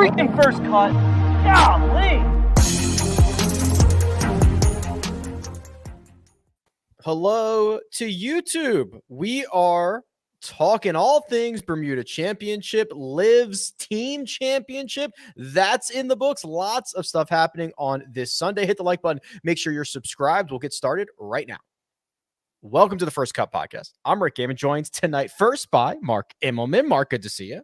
freaking first cut. Golly. Hello to YouTube. We are talking all things Bermuda Championship, LIV's Team Championship. That's in the books. Lots of stuff happening on this Sunday. Hit the like button. Make sure you're subscribed. We'll get started right now. Welcome to the First Cut Podcast. I'm Rick Gaiman, joined tonight first by Mark Immelman. Mark, good to see you.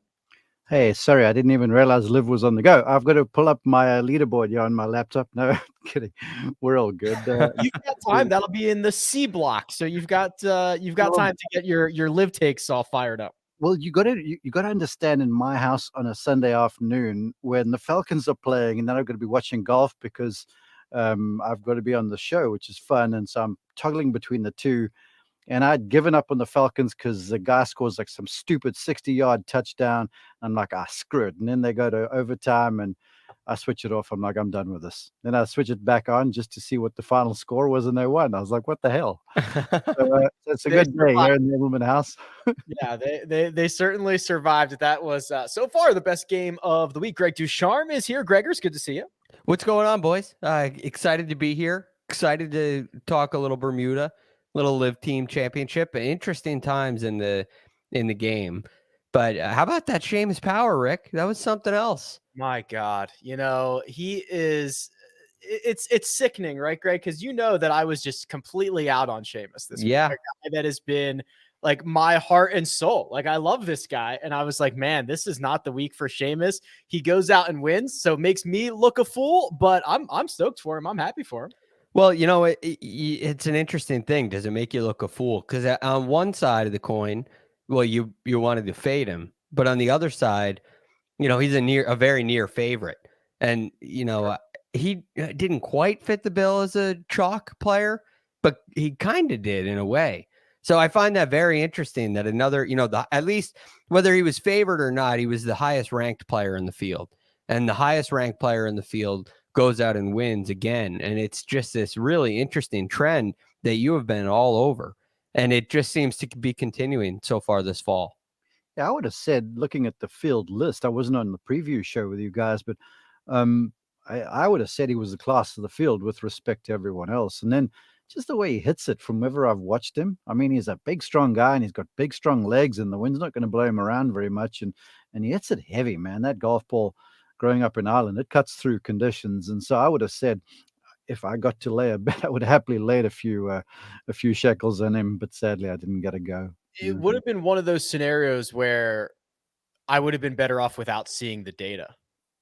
Hey, sorry, I didn't even realize Liv was on the go. I've got to pull up my leaderboard here on my laptop. No, kidding. We're all good. You've got time. That'll be in the C block, so you've got time to get your live takes all fired up. Well, you got to understand, in my house on a Sunday afternoon when the Falcons are playing, and then I've got to be watching golf because I've got to be on the show, which is fun, and so I'm toggling between the two. And I'd given up on the Falcons because the guy scores like some stupid 60-yard touchdown. I'm like, screw it. And then they go to overtime and I switch it off. I'm like, I'm done with this. Then I switch it back on just to see what the final score was, and they won. I was like, what the hell? So it's a good day here in the Edelman house. Yeah, they certainly survived. That was so far the best game of the week. Greg Ducharme is here. Gregors, good to see you. What's going on, boys? Excited to be here. Excited to talk a little Bermuda. Little LIV Team Championship. Interesting times in the game. But how about that Seamus Power, Rick? That was something else. My God, he is. It's sickening, right, Greg? Because you know that I was just completely out on Seamus this week. A guy that has been like my heart and soul. Like, I love this guy, and I was like, man, this is not the week for Seamus. He goes out and wins, so it makes me look a fool. But I'm stoked for him. I'm happy for him. Well, it's an interesting thing. Does it make you look a fool? Because on one side of the coin, well, you wanted to fade him, but on the other side, he's a very near favorite, and he didn't quite fit the bill as a chalk player, but he kind of did in a way. So I find that very interesting. That another, at least whether he was favored or not, he was the highest ranked player in the field, and the highest ranked player in the field goes out and wins again. And it's just this really interesting trend that you have been all over. And it just seems to be continuing so far this fall. Yeah, I would have said, looking at the field list, I wasn't on the preview show with you guys, but I would have said he was the class of the field with respect to everyone else. And then just the way he hits it from wherever I've watched him. I mean, he's a big, strong guy, and he's got big, strong legs, and the wind's not going to blow him around very much. And he hits it heavy, man. That golf ball, growing up in Ireland, it cuts through conditions. And so I would have said, if I got to lay a bet, I would have happily laid a few shekels on him, but sadly I didn't get a go. It would have been one of those scenarios where I would have been better off without seeing the data,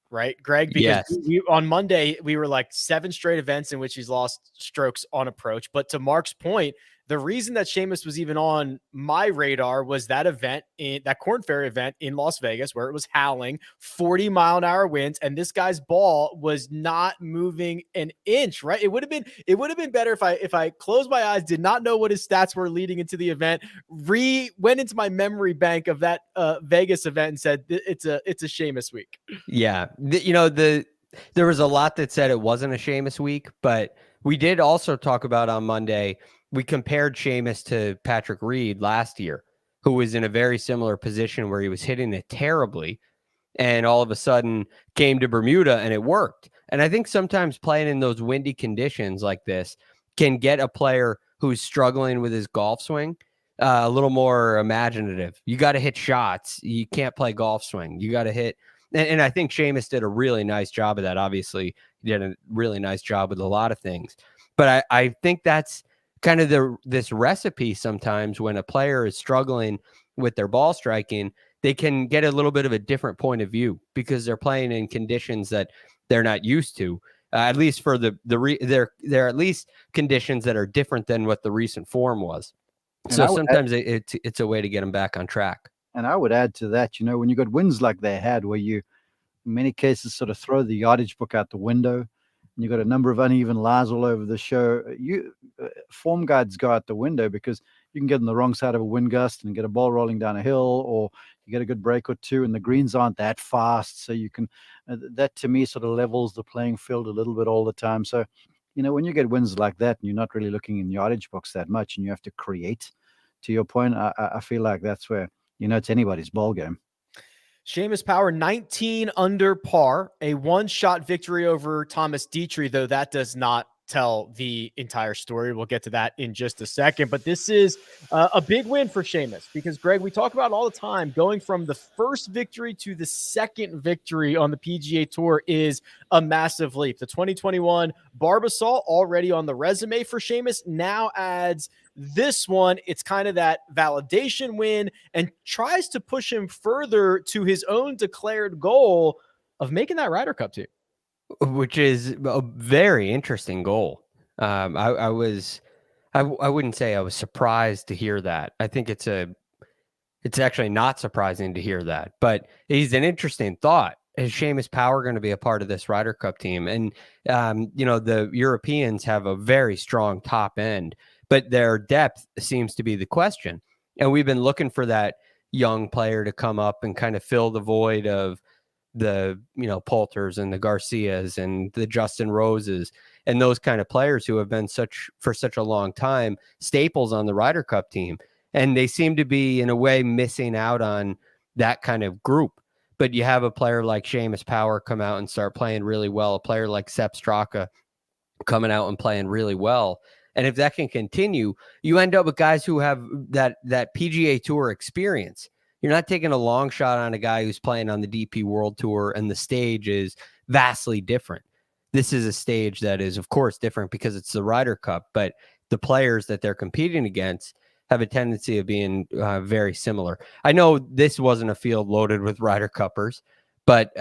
right, Greg? Because on Monday, we were like 7 straight events in which he's lost strokes on approach. But to Mark's point, the reason that Seamus was even on my radar was that event, that Corn Ferry event in Las Vegas, where it was howling 40-mile-an-hour winds, and this guy's ball was not moving an inch. Right? It would have been better if I closed my eyes, did not know what his stats were leading into the event, went into my memory bank of that Vegas event and said it's a Seamus week. Yeah, there was a lot that said it wasn't a Seamus week, but we did also talk about on Monday. We compared Seamus to Patrick Reed last year, who was in a very similar position where he was hitting it terribly and all of a sudden came to Bermuda and it worked. And I think sometimes playing in those windy conditions like this can get a player who's struggling with his golf swing a little more imaginative. You got to hit shots. You can't play golf swing. You got to hit. And I think Seamus did a really nice job of that. Obviously, he did a really nice job with a lot of things. But I think that's kind of this recipe sometimes when a player is struggling with their ball striking, they can get a little bit of a different point of view because they're playing in conditions that they're not used to. At least for they're at least conditions that are different than what the recent form was. So sometimes it's a way to get them back on track. And I would add to that, when you got wins like they had, where you, in many cases, sort of throw the yardage book out the window, and you got a number of uneven lies all over the show, form guides go out the window because you can get on the wrong side of a wind gust and get a ball rolling down a hill, or you get a good break or two, and the greens aren't that fast, so you can. That to me sort of levels the playing field a little bit all the time. So, when you get wins like that, and you're not really looking in yardage books that much, and you have to create. To your point, I feel like that's where it's anybody's ball game. Seamus Power, 19 under par, a one-shot victory over Thomas Dietrich, though that does not tell the entire story. We'll get to that in just a second. But this is a big win for Seamus because, Greg, we talk about all the time, going from the first victory to the second victory on the PGA Tour is a massive leap. The 2021 Barbasol already on the resume for Seamus now adds this one. It's kind of that validation win and tries to push him further to his own declared goal of making that Ryder Cup team, which is a very interesting goal. I wouldn't say I was surprised to hear that. I think it's actually not surprising to hear that, but it's an interesting thought. Is Seamus Power going to be a part of this Ryder Cup team? And, the Europeans have a very strong top end, but their depth seems to be the question. And we've been looking for that young player to come up and kind of fill the void of the, Poulters and the Garcias and the Justin Roses and those kind of players who have been for such a long time staples on the Ryder Cup team. And they seem to be, in a way, missing out on that kind of group. But you have a player like Seamus Power come out and start playing really well, a player like Sepp Straka coming out and playing really well. And if that can continue, you end up with guys who have that PGA Tour experience. You're not taking a long shot on a guy who's playing on the DP World Tour, and the stage is vastly different. This is a stage that is, of course, different because it's the Ryder Cup, but the players that they're competing against have a tendency of being very similar. I know this wasn't a field loaded with Ryder Cuppers, but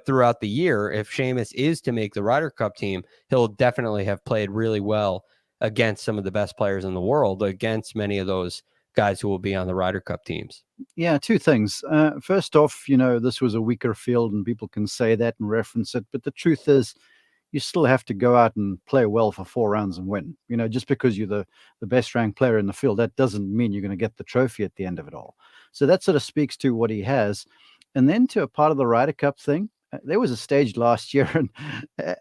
throughout the year, if Seamus is to make the Ryder Cup team, he'll definitely have played really well against some of the best players in the world, against many of those guys who will be on the Ryder Cup teams. Yeah, two things. First off, this was a weaker field and people can say that and reference it. But the truth is, you still have to go out and play well for 4 rounds and win. Just because you're the best ranked player in the field, that doesn't mean you're going to get the trophy at the end of it all. So that sort of speaks to what he has. And then to a part of the Ryder Cup thing, there was a stage last year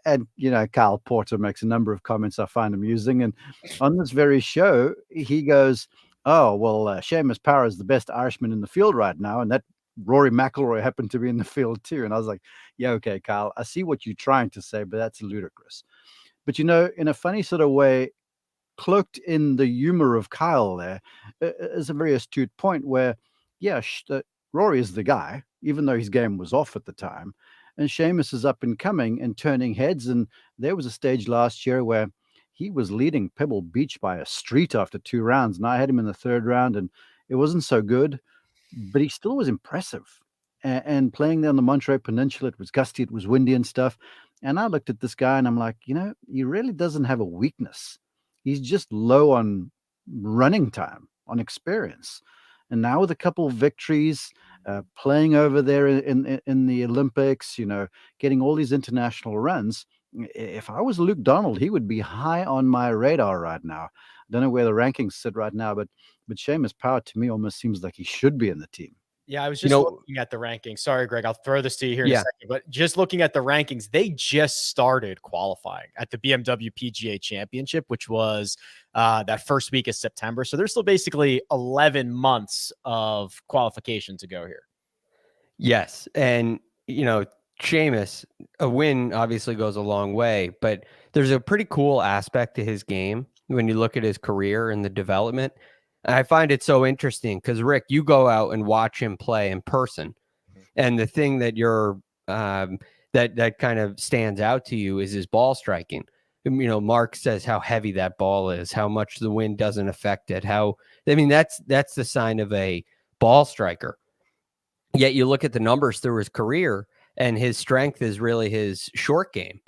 and Kyle Porter makes a number of comments I find amusing. And on this very show, he goes, oh, well, Seamus Power is the best Irishman in the field right now. And that Rory McIlroy happened to be in the field too. And I was like, yeah, okay, Kyle, I see what you're trying to say, but that's ludicrous. But, in a funny sort of way, cloaked in the humor of Kyle there is a very astute point where, yeah, Rory is the guy, even though his game was off at the time. And Seamus is up and coming and turning heads. And there was a stage last year where he was leading Pebble Beach by a street after 2 rounds. And I had him in the 3rd round and it wasn't so good, but he still was impressive. And playing there on the Monterey Peninsula, it was gusty, it was windy and stuff. And I looked at this guy and I'm like, he really doesn't have a weakness. He's just low on running time, on experience. And now with a couple of victories, playing over there in the Olympics, getting all these international runs. If I was Luke Donald, he would be high on my radar right now. I don't know where the rankings sit right now, but Seamus Power to me almost seems like he should be in the team. Yeah, I was just looking at the rankings. Sorry, Greg, I'll throw this to you here in a second. But just looking at the rankings, they just started qualifying at the BMW PGA Championship, which was that first week of September. So there's still basically 11 months of qualification to go here. Yes. And, Seamus, a win obviously goes a long way, but there's a pretty cool aspect to his game when you look at his career and the development. I find it so interesting because, Rick, you go out and watch him play in person. And the thing that you're that kind of stands out to you is his ball striking. Mark says how heavy that ball is, how much the wind doesn't affect it. That's the sign of a ball striker. Yet you look at the numbers through his career, and his strength is really his short game.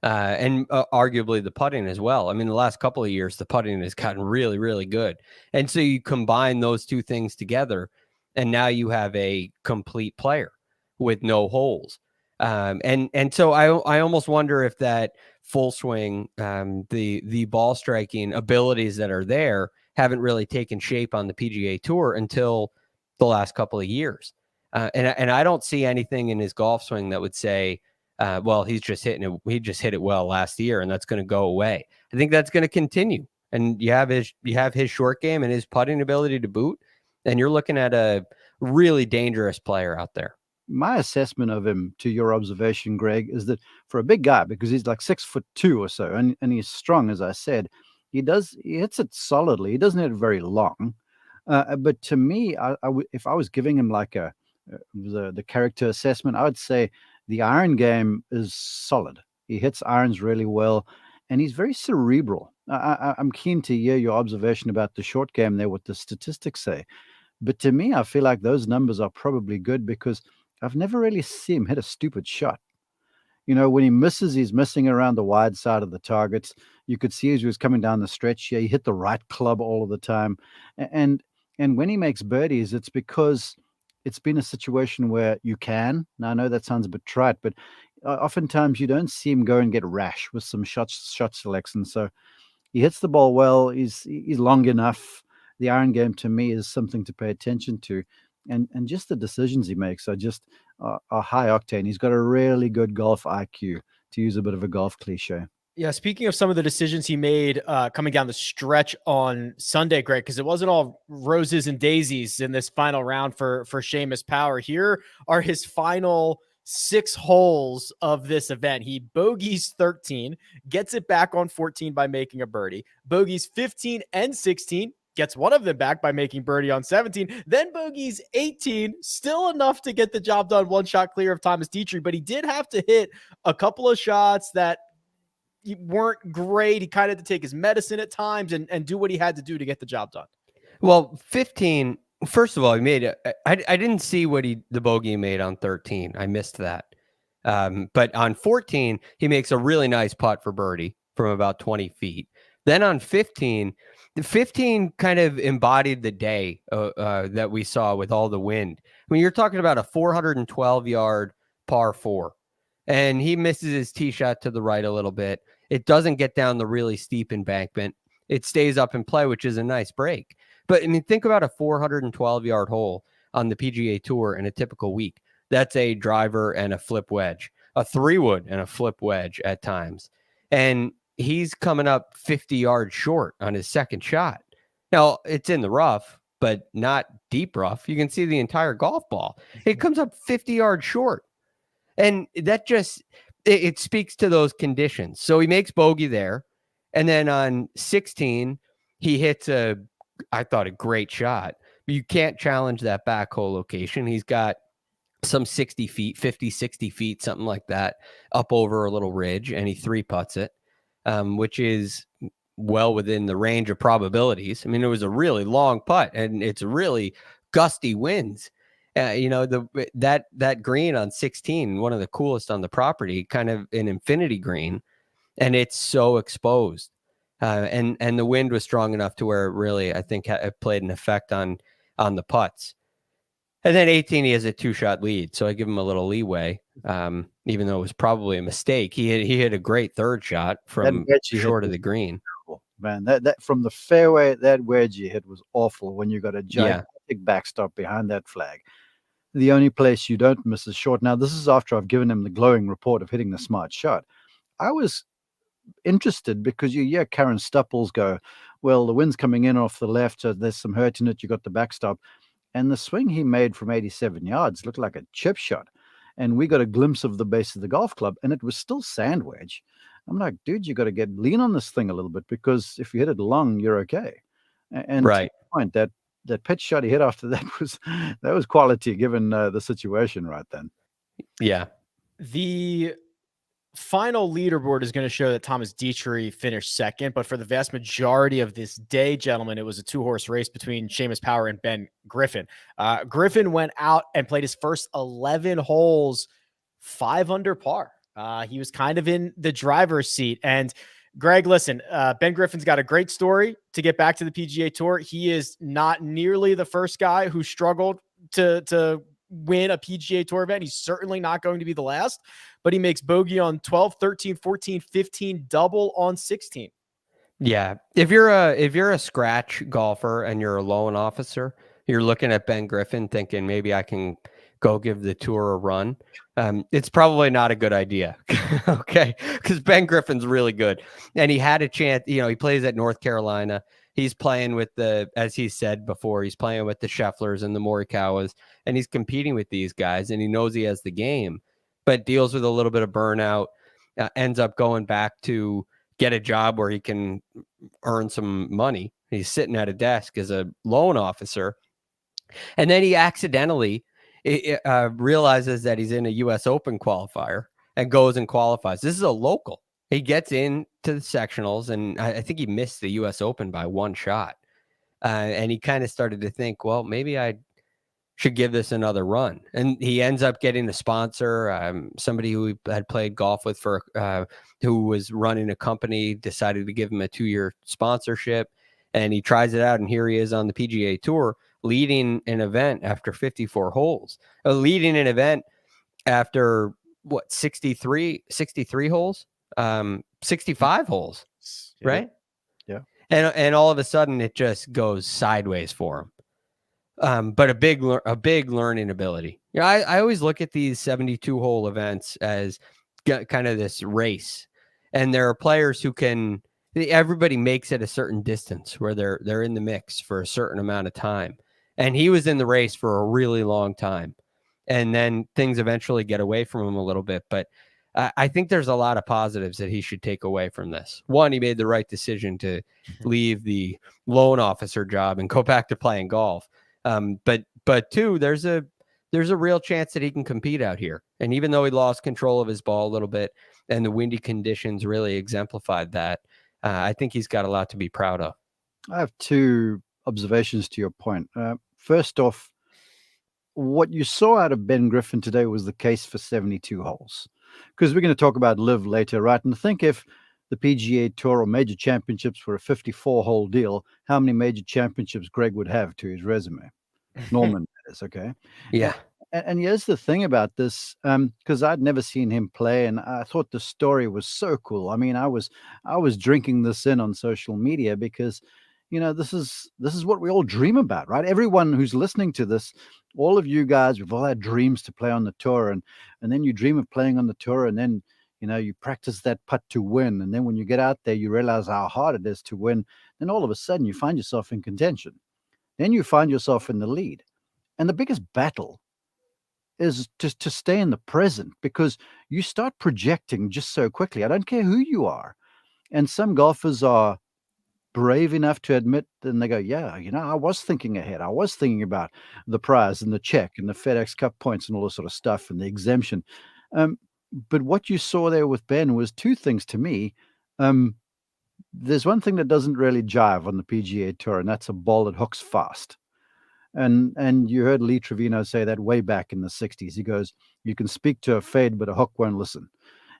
And arguably the putting as well. The last couple of years, the putting has gotten really, really good. And so you combine those two things together, and now you have a complete player with no holes. And so I almost wonder if that full swing, the ball striking abilities that are there haven't really taken shape on the PGA Tour until the last couple of years. And I don't see anything in his golf swing that would say, well, he's just hitting it. He just hit it well last year, and that's going to go away. I think that's going to continue. And you have his short game and his putting ability to boot, and you're looking at a really dangerous player out there. my assessment of him, to your observation, Greg, is that for a big guy, because he's like 6'2" or so, and he's strong, as I said, he hits it solidly. He doesn't hit it very long. But to me, if I was giving him like the character assessment, I would say the iron game is solid. He hits irons really well, and he's very cerebral. I'm keen to hear your observation about the short game there, what the statistics say. But to me, I feel like those numbers are probably good because I've never really seen him hit a stupid shot. When he misses, he's missing around the wide side of the targets. You could see as he was coming down the stretch here, he hit the right club all of the time. And when he makes birdies, it's because it's been a situation where you can. Now, I know that sounds a bit trite, but oftentimes you don't see him go and get rash with some shot selection. So he hits the ball well. He's long enough. The iron game to me is something to pay attention to, and just the decisions he makes are just are high octane. He's got a really good golf IQ, to use a bit of a golf cliche. Yeah, speaking of some of the decisions he made coming down the stretch on Sunday, Greg, because it wasn't all roses and daisies in this final round for Seamus Power. Here are his final 6 holes of this event. He bogeys 13, gets it back on 14 by making a birdie, bogeys 15 and 16, gets one of them back by making birdie on 17, then bogeys 18, still enough to get the job done, one shot clear of Thomas Dietrich, but he did have to hit a couple of shots that weren't great. He kind of had to take his medicine at times and do what he had to do to get the job done. Well, 15, first of all, he made I didn't see what the bogey made on 13. I missed that. But on 14, he makes a really nice putt for birdie from about 20 feet. Then on 15, the 15 kind of embodied the day that we saw with all the wind. I mean, you're talking about a 412-yard par 4. And he misses his tee shot to the right a little bit. It doesn't get down the really steep embankment. It stays up in play, which is a nice break. But I mean, think about a 412-yard hole on the PGA Tour in a typical week. That's a driver and a flip wedge, a 3-wood and a flip wedge at times. And he's coming up 50 yards short on his second shot. Now, it's in the rough, but not deep rough. You can see the entire golf ball. It comes up 50 yards short. And that just, it speaks to those conditions. So he makes bogey there. And then on 16, he hits I thought, a great shot. But you can't challenge that back hole location. He's got some 60 feet, 50, 60 feet, something like that, up over a little ridge. And he 3-putts it, which is well within the range of probabilities. I mean, it was a really long putt, and it's really gusty winds. That green on 16, one of the coolest on the property, kind of an infinity green, and it's so exposed. And the wind was strong enough to where it really, I think, it played an effect on the putts. And then 18, he has a 2-shot lead, so I give him a little leeway, even though it was probably a mistake. He hit a great third shot from short of the green. Man, that from the fairway, that wedge you hit was awful when you got a gigantic backstop behind that flag. The only place you don't miss is short. Now, this is after I've given him the glowing report of hitting the smart shot. I was interested because you hear Karen Stupples go, well, the wind's coming in off the left, so there's some hurt in it. You got the backstop. And the swing he made from 87 yards looked like a chip shot. And we got a glimpse of the base of the golf club, and it was still sand wedge. I'm like, dude, you got to lean on this thing a little bit, because if you hit it long, you're okay. And right. To the point, that pitch shot he hit after that was quality given the situation right then. Yeah. The final leaderboard is going to show that Thomas Dietrich finished second, but for the vast majority of this day, gentlemen, it was a 2-horse race between Seamus Power and Ben Griffin. Griffin went out and played his first 11 holes 5 under par. He was kind of in the driver's seat. And Greg, listen, Ben Griffin's got a great story to get back to the PGA Tour. He is not nearly the first guy who struggled to win a PGA Tour event. He's certainly not going to be the last, but he makes bogey on 12, 13, 14, 15, double on 16. Yeah. If you're a scratch golfer and you're a loan officer, you're looking at Ben Griffin thinking maybe I can go give the tour a run. it's probably not a good idea. Okay. Because Ben Griffin's really good. And he had a chance, he plays at North Carolina. He's playing with as he said before, he's playing with the Schefflers and the Morikawas, and he's competing with these guys, and he knows he has the game, but deals with a little bit of burnout, ends up going back to get a job where he can earn some money. He's sitting at a desk as a loan officer. And then he accidentally realizes that he's in a U.S. Open qualifier and goes and qualifies. This is a local. He gets into the sectionals, and I think he missed the U.S. Open by one shot. And he kind of started to think, well, maybe I should give this another run. And he ends up getting a sponsor, somebody who he had played golf with who was running a company, decided to give him a 2-year sponsorship. And he tries it out, and here he is on the PGA Tour, leading an event after 54 holes, leading an event after 63 holes, 65 holes, right? Yeah. And all of a sudden it just goes sideways for him. But a big learning ability. I always look at these 72 hole events as kind of this race, and there are players who everybody makes it a certain distance where they're in the mix for a certain amount of time. And he was in the race for a really long time. And then things eventually get away from him a little bit. But I think there's a lot of positives that he should take away from this. One, he made the right decision to leave the loan officer job and go back to playing golf. But two, there's a real chance that he can compete out here. And even though he lost control of his ball a little bit and the windy conditions really exemplified that, I think he's got a lot to be proud of. I have two observations to your point. First off, what you saw out of Ben Griffin today was the case for 72 holes, because we're going to talk about LIV later, right? And think if the PGA Tour or major championships were a 54-hole deal, how many major championships Greg would have to his resume? Norman, that is, okay? Yeah. And here's the thing about this, because I'd never seen him play, and I thought the story was so cool. I mean, I was drinking this in on social media because, this is what we all dream about, right? Everyone who's listening to this, all of you guys, we've all had dreams to play on the tour, and then you dream of playing on the tour, and then you practice that putt to win, and then when you get out there, you realize how hard it is to win. Then all of a sudden, you find yourself in contention. Then you find yourself in the lead, and the biggest battle is just to stay in the present, because you start projecting just so quickly. I don't care who you are. And some golfers are brave enough to admit, and they go, yeah, I was thinking ahead. I was thinking about the prize and the check and the FedEx Cup points and all this sort of stuff and the exemption. But what you saw there with Ben was two things to me. There's one thing that doesn't really jive on the PGA Tour, and that's a ball that hooks fast. And you heard Lee Trevino say that way back in the 60s. He goes, you can speak to a fade, but a hook won't listen.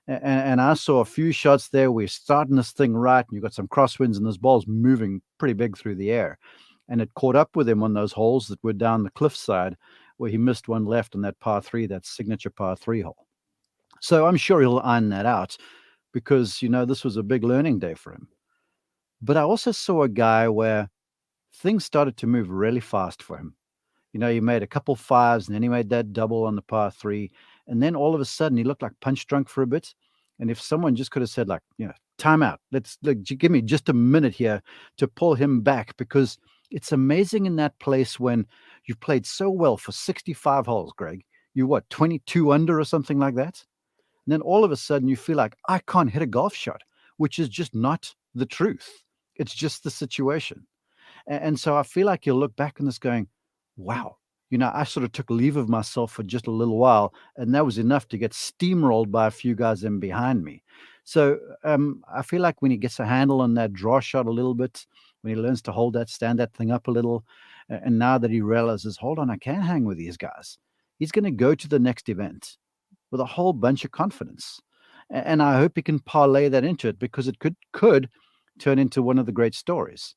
And I saw a few shots there. We're starting this thing right, and you got some crosswinds, and this ball's moving pretty big through the air. And it caught up with him on those holes that were down the cliffside where he missed one left on that par 3, that signature par 3 hole. So I'm sure he'll iron that out, because, this was a big learning day for him. But I also saw a guy where things started to move really fast for him. He made a couple fives, and then he made that double on the par 3. And then all of a sudden he looked like punch drunk for a bit. And if someone just could have said, time out, let's give me just a minute here to pull him back, because it's amazing in that place when you've played so well for 65 holes, Greg, you 22 under or something like that. And then all of a sudden you feel like, I can't hit a golf shot, which is just not the truth. It's just the situation. And so I feel like you'll look back on this going, wow, I sort of took leave of myself for just a little while, and that was enough to get steamrolled by a few guys in behind me. So I feel like when he gets a handle on that draw shot a little bit, when he learns to stand that thing up a little, and now that he realizes, hold on, I can hang with these guys, he's going to go to the next event with a whole bunch of confidence. And I hope he can parlay that into it, because it could turn into one of the great stories.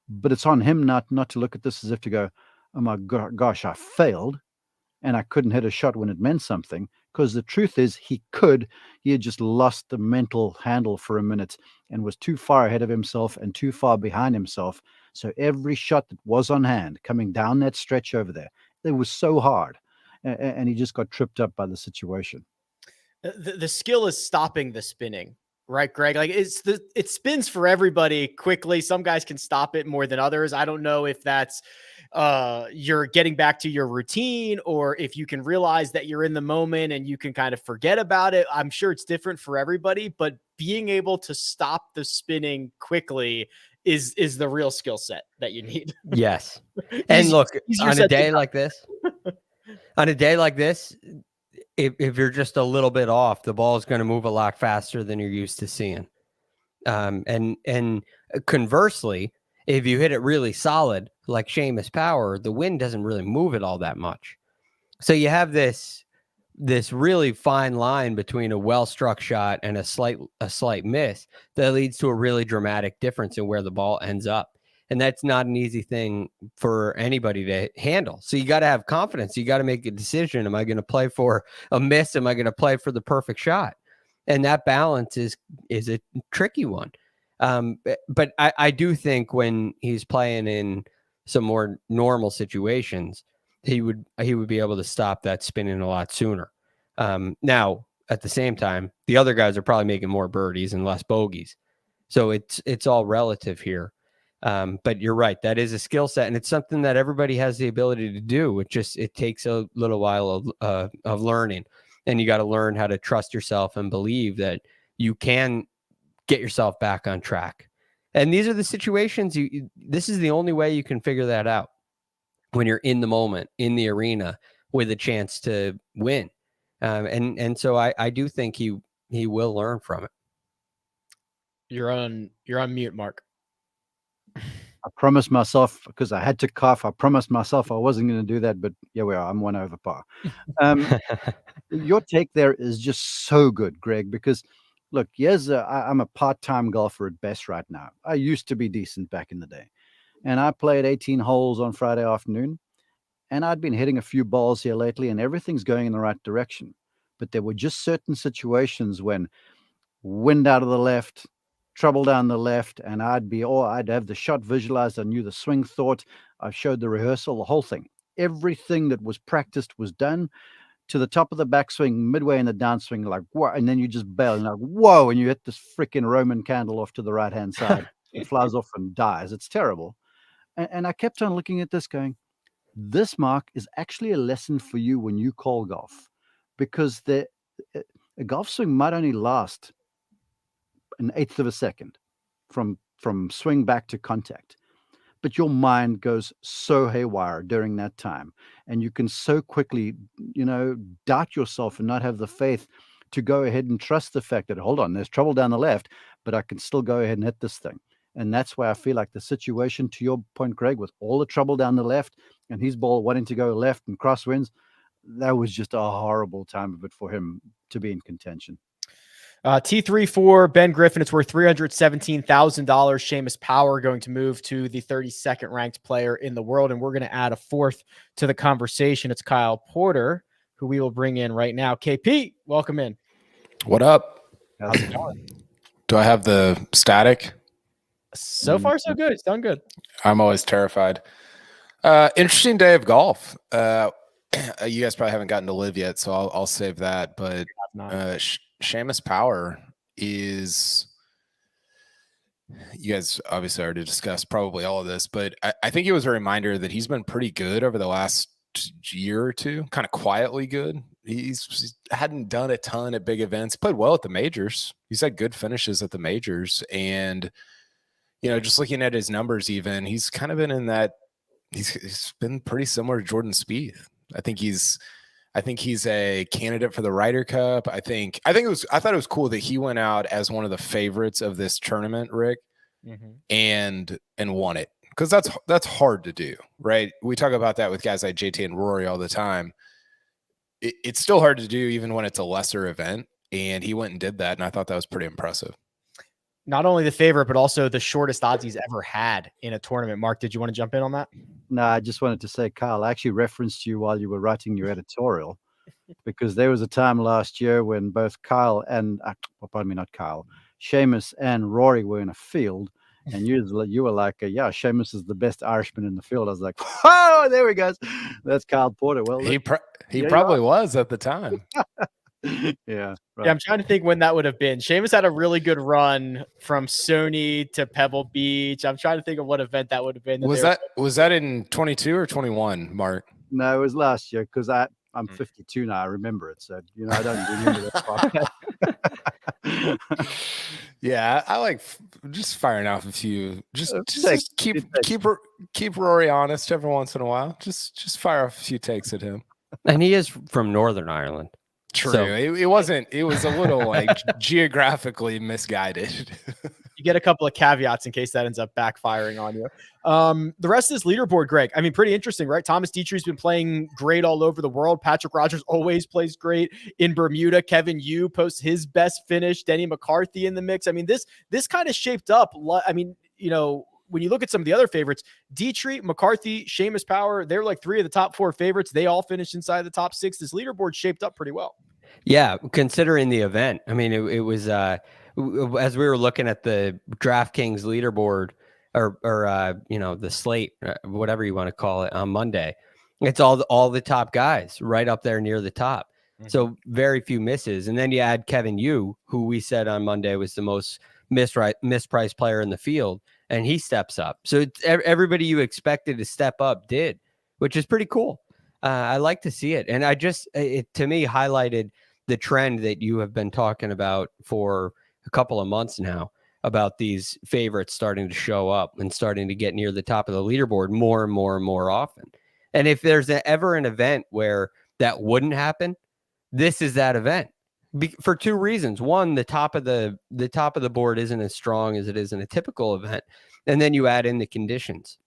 But it's on him not to look at this as if to go, oh my gosh, I failed and I couldn't hit a shot when it meant something. Because the truth is he had just lost the mental handle for a minute and was too far ahead of himself and too far behind himself. So every shot that was on hand coming down that stretch over there, it was so hard. and he just got tripped up by the situation. The skill is stopping the spinning, right, Greg? Like it spins for everybody quickly. Some guys can stop it more than others. I don't know if that's you're getting back to your routine, or if you can realize that you're in the moment and you can kind of forget about it. I'm sure it's different for everybody, but being able to stop the spinning quickly is the real skill set that you need. Yes. And look, on a day like this, if you're just a little bit off, the ball is going to move a lot faster than you're used to seeing. And conversely, if you hit it really solid, like Seamus Power, the wind doesn't really move it all that much. So you have this really fine line between a well-struck shot and a slight miss that leads to a really dramatic difference in where the ball ends up. And that's not an easy thing for anybody to handle. So you got to have confidence. You got to make a decision. Am I going to play for a miss? Am I going to play for the perfect shot? And that balance is a tricky one. But I do think when he's playing in some more normal situations, he would be able to stop that spinning a lot sooner. Now, at the same time, the other guys are probably making more birdies and less bogeys. So it's all relative here. But you're right. That is a skill set, and it's something that everybody has the ability to do. It takes a little while of learning, and you got to learn how to trust yourself and believe that you can get yourself back on track. And these are the situations this is the only way you can figure that out, when you're in the moment, in the arena, with a chance to win. And so I do think he will learn from it. You're on mute, Mark. I promised myself, because I had to cough, I promised myself I wasn't going to do that, but here we are. I'm 1 over par. Your take there is just so good, Greg, because look, I'm a part-time golfer at best right now. I used to be decent back in the day, and I played 18 holes on Friday afternoon, and I'd been hitting a few balls here lately, and everything's going in the right direction. But there were just certain situations when wind out of the left, trouble down the left, and I'd have the shot visualized. I knew the swing thought. I showed the rehearsal, the whole thing. Everything that was practiced was done. To the top of the backswing, midway in the downswing, like what? And then you just bail, and like whoa, and you hit this freaking Roman candle off to the right hand side. It flies off and dies. It's terrible. And I kept on looking at this, going, this, Mark, is actually a lesson for you when you call golf, because a golf swing might only last an eighth of a second from swing back to contact, but your mind goes so haywire during that time, and you can so quickly, doubt yourself and not have the faith to go ahead and trust the fact that, hold on, there's trouble down the left, but I can still go ahead and hit this thing. And that's why I feel like the situation, to your point, Greg, with all the trouble down the left and his ball wanting to go left and crosswinds, that was just a horrible time of it for him to be in contention. T3 for Ben Griffin. It's worth $317,000. Seamus Power going to move to the 32nd ranked player in the world. And we're going to add a fourth to the conversation. It's Kyle Porter, who we will bring in right now. KP, welcome in. What up? How's it going? Do I have the static? So far, so good. It's done good. I'm always terrified. Interesting day of golf. You guys probably haven't gotten to LIV yet, so I'll save that. But Seamus Power is, you guys obviously already discussed probably all of this, but I think it was a reminder that he's been pretty good over the last year or two, kind of quietly good. He's hadn't done a ton at big events, played well at the majors. He's had good finishes at the majors, and just looking at his numbers, even he's kind of been in that. He's been pretty similar to Jordan Spieth. I think he's a candidate for the Ryder Cup. I thought it was cool that he went out as one of the favorites of this tournament, Rick, and won it, because that's hard to do, right? We talk about that with guys like JT and Rory all the time. It's still hard to do even when it's a lesser event, and he went and did that, and I thought that was pretty impressive. Not only the favorite, but also the shortest odds he's ever had in a tournament. Mark, did you want to jump in on that? No, I just wanted to say, Kyle, I actually referenced you while you were writing your editorial, because there was a time last year when both Kyle and, Seamus and Rory were in a field, And you were like, yeah, Seamus is the best Irishman in the field. I was like, oh, there we go. That's Kyle Porter. Well, he probably was at the time. Yeah, right. Yeah, I'm trying to think when that would have been. Seamus had a really good run from Sony to Pebble Beach. I'm trying to think of what event that would have been. Was that in 22 or 21, Mark? No, it was last year because I'm 52 now. I remember it. So, I don't remember that far. Yeah, I like just firing off a few. Just keep Rory honest every once in a while. Just fire off a few takes at him. And he is from Northern Ireland. True. So. It wasn't. It was a little like geographically misguided. You get a couple of caveats in case that ends up backfiring on you. The rest of this leaderboard, Greg, I mean, pretty interesting, right? Thomas Dietrich's been playing great all over the world. Patrick Rogers always plays great in Bermuda. Kevin Yu posts his best finish. Denny McCarthy in the mix. I mean, this kind of shaped up. I mean, when you look at some of the other favorites, Dietrich, McCarthy, Seamus Power, they're like 3 of the top 4 favorites. They all finished inside the top 6. This leaderboard shaped up pretty well. Yeah, considering the event. I mean, it was as we were looking at the DraftKings leaderboard or the slate, whatever you want to call it, on Monday. It's all the top guys right up there near the top. Mm-hmm. So very few misses. And then you add Kevin Yu, who we said on Monday was the most mispriced player in the field, and he steps up. So everybody you expected to step up did, which is pretty cool. I like to see it. And it to me highlighted the trend that you have been talking about for a couple of months now about these favorites starting to show up and starting to get near the top of the leaderboard more and more and more often. And if there's ever an event where that wouldn't happen, this is that event for 2 reasons. One, the top of the board isn't as strong as it is in a typical event. And then you add in the conditions,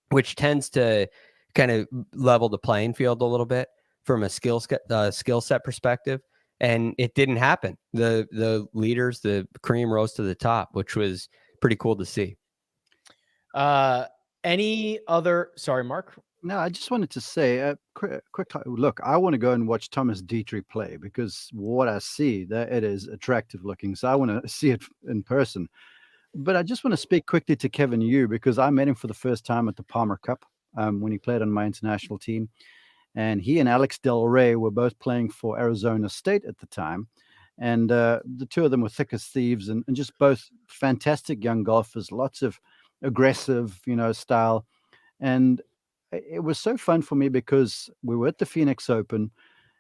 which tends to kind of level the playing field a little bit from a skill set perspective. And it didn't happen. The leaders, the cream rose to the top, which was pretty cool to see. Any other? Sorry, Mark. No, I just wanted to say, quick look. I want to go and watch Thomas Dietrich play because what I see that it is attractive looking. So I want to see it in person. But I just want to speak quickly to Kevin Yu because I met him for the first time at the Palmer Cup when he played on my international team. And he and Alex Del Rey were both playing for Arizona State at the time. And the 2 of them were thick as thieves and just both fantastic young golfers, lots of aggressive, style. And it was so fun for me because we were at the Phoenix Open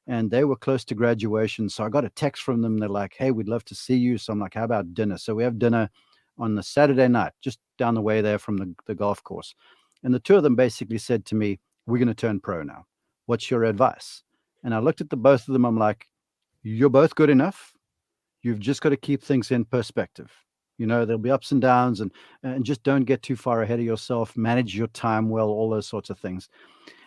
and they were close to graduation. So I got a text from them. They're like, hey, we'd love to see you. So I'm like, how about dinner? So we have dinner on the Saturday night, just down the way there from the golf course. And the 2 of them basically said to me, we're going to turn pro now. What's your advice? And I looked at the both of them. I'm like, you're both good enough. You've just got to keep things in perspective. There'll be ups and downs and just don't get too far ahead of yourself. Manage your time well, all those sorts of things.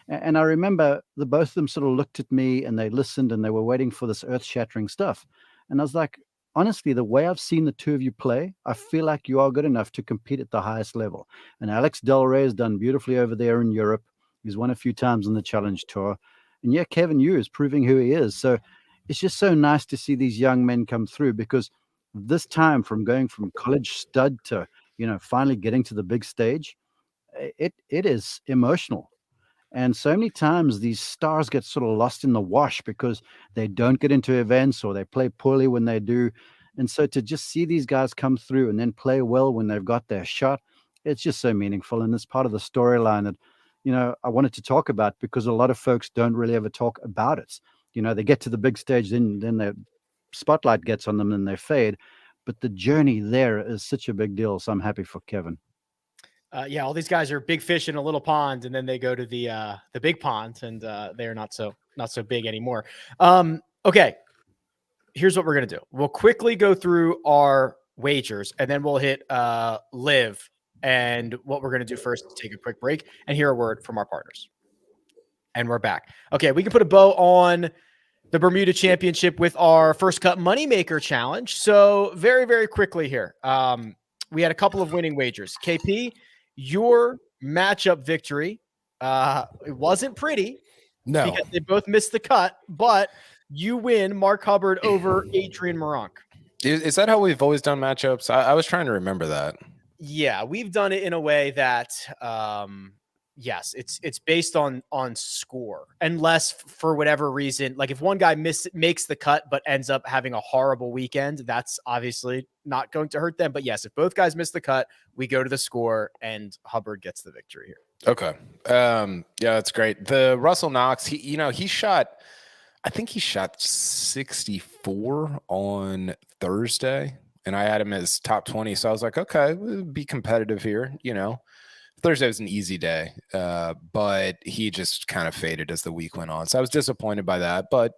And I remember the both of them sort of looked at me and they listened and they were waiting for this earth-shattering stuff. And I was like, honestly, the way I've seen the 2 of you play, I feel like you are good enough to compete at the highest level. And Alex Del Rey has done beautifully over there in Europe. He's won a few times on the Challenge Tour. And yeah, Kevin Yu is proving who he is. So it's just so nice to see these young men come through because this time from going from college stud to, finally getting to the big stage, it is emotional. And so many times these stars get sort of lost in the wash because they don't get into events or they play poorly when they do. And so to just see these guys come through and then play well when they've got their shot, it's just so meaningful. And it's part of the storyline that, I wanted to talk about because a lot of folks don't really ever talk about it. They get to the big stage, then the spotlight gets on them and they fade. But the journey there is such a big deal. So I'm happy for Kevin. Yeah, all these guys are big fish in a little pond, and then they go to the big pond, and they're not so big anymore. Okay, here's what we're gonna do. We'll quickly go through our wagers, and then we'll hit LIV. And what we're going to do first is take a quick break and hear a word from our partners. And we're back. Okay, we can put a bow on the Bermuda Championship with our First Cut Moneymaker Challenge. So very, very quickly here. We had a couple of winning wagers. KP, your matchup victory, it wasn't pretty. No. Because they both missed the cut, but you win Mark Hubbard over Adrian Moronk. Is that how we've always done matchups? I was trying to remember that. Yeah, we've done it in a way that yes, it's based on score, unless for whatever reason, like if one guy makes the cut but ends up having a horrible weekend, that's obviously not going to hurt them. But yes, if both guys miss the cut, we go to the score and Hubbard gets the victory here. Okay. Yeah, that's great. The Russell Knox, he shot, I think he shot 64 on Thursday, and I had him as top 20. So I was like, okay, we'll be competitive here. Thursday was an easy day, but he just kind of faded as the week went on. So I was disappointed by that, but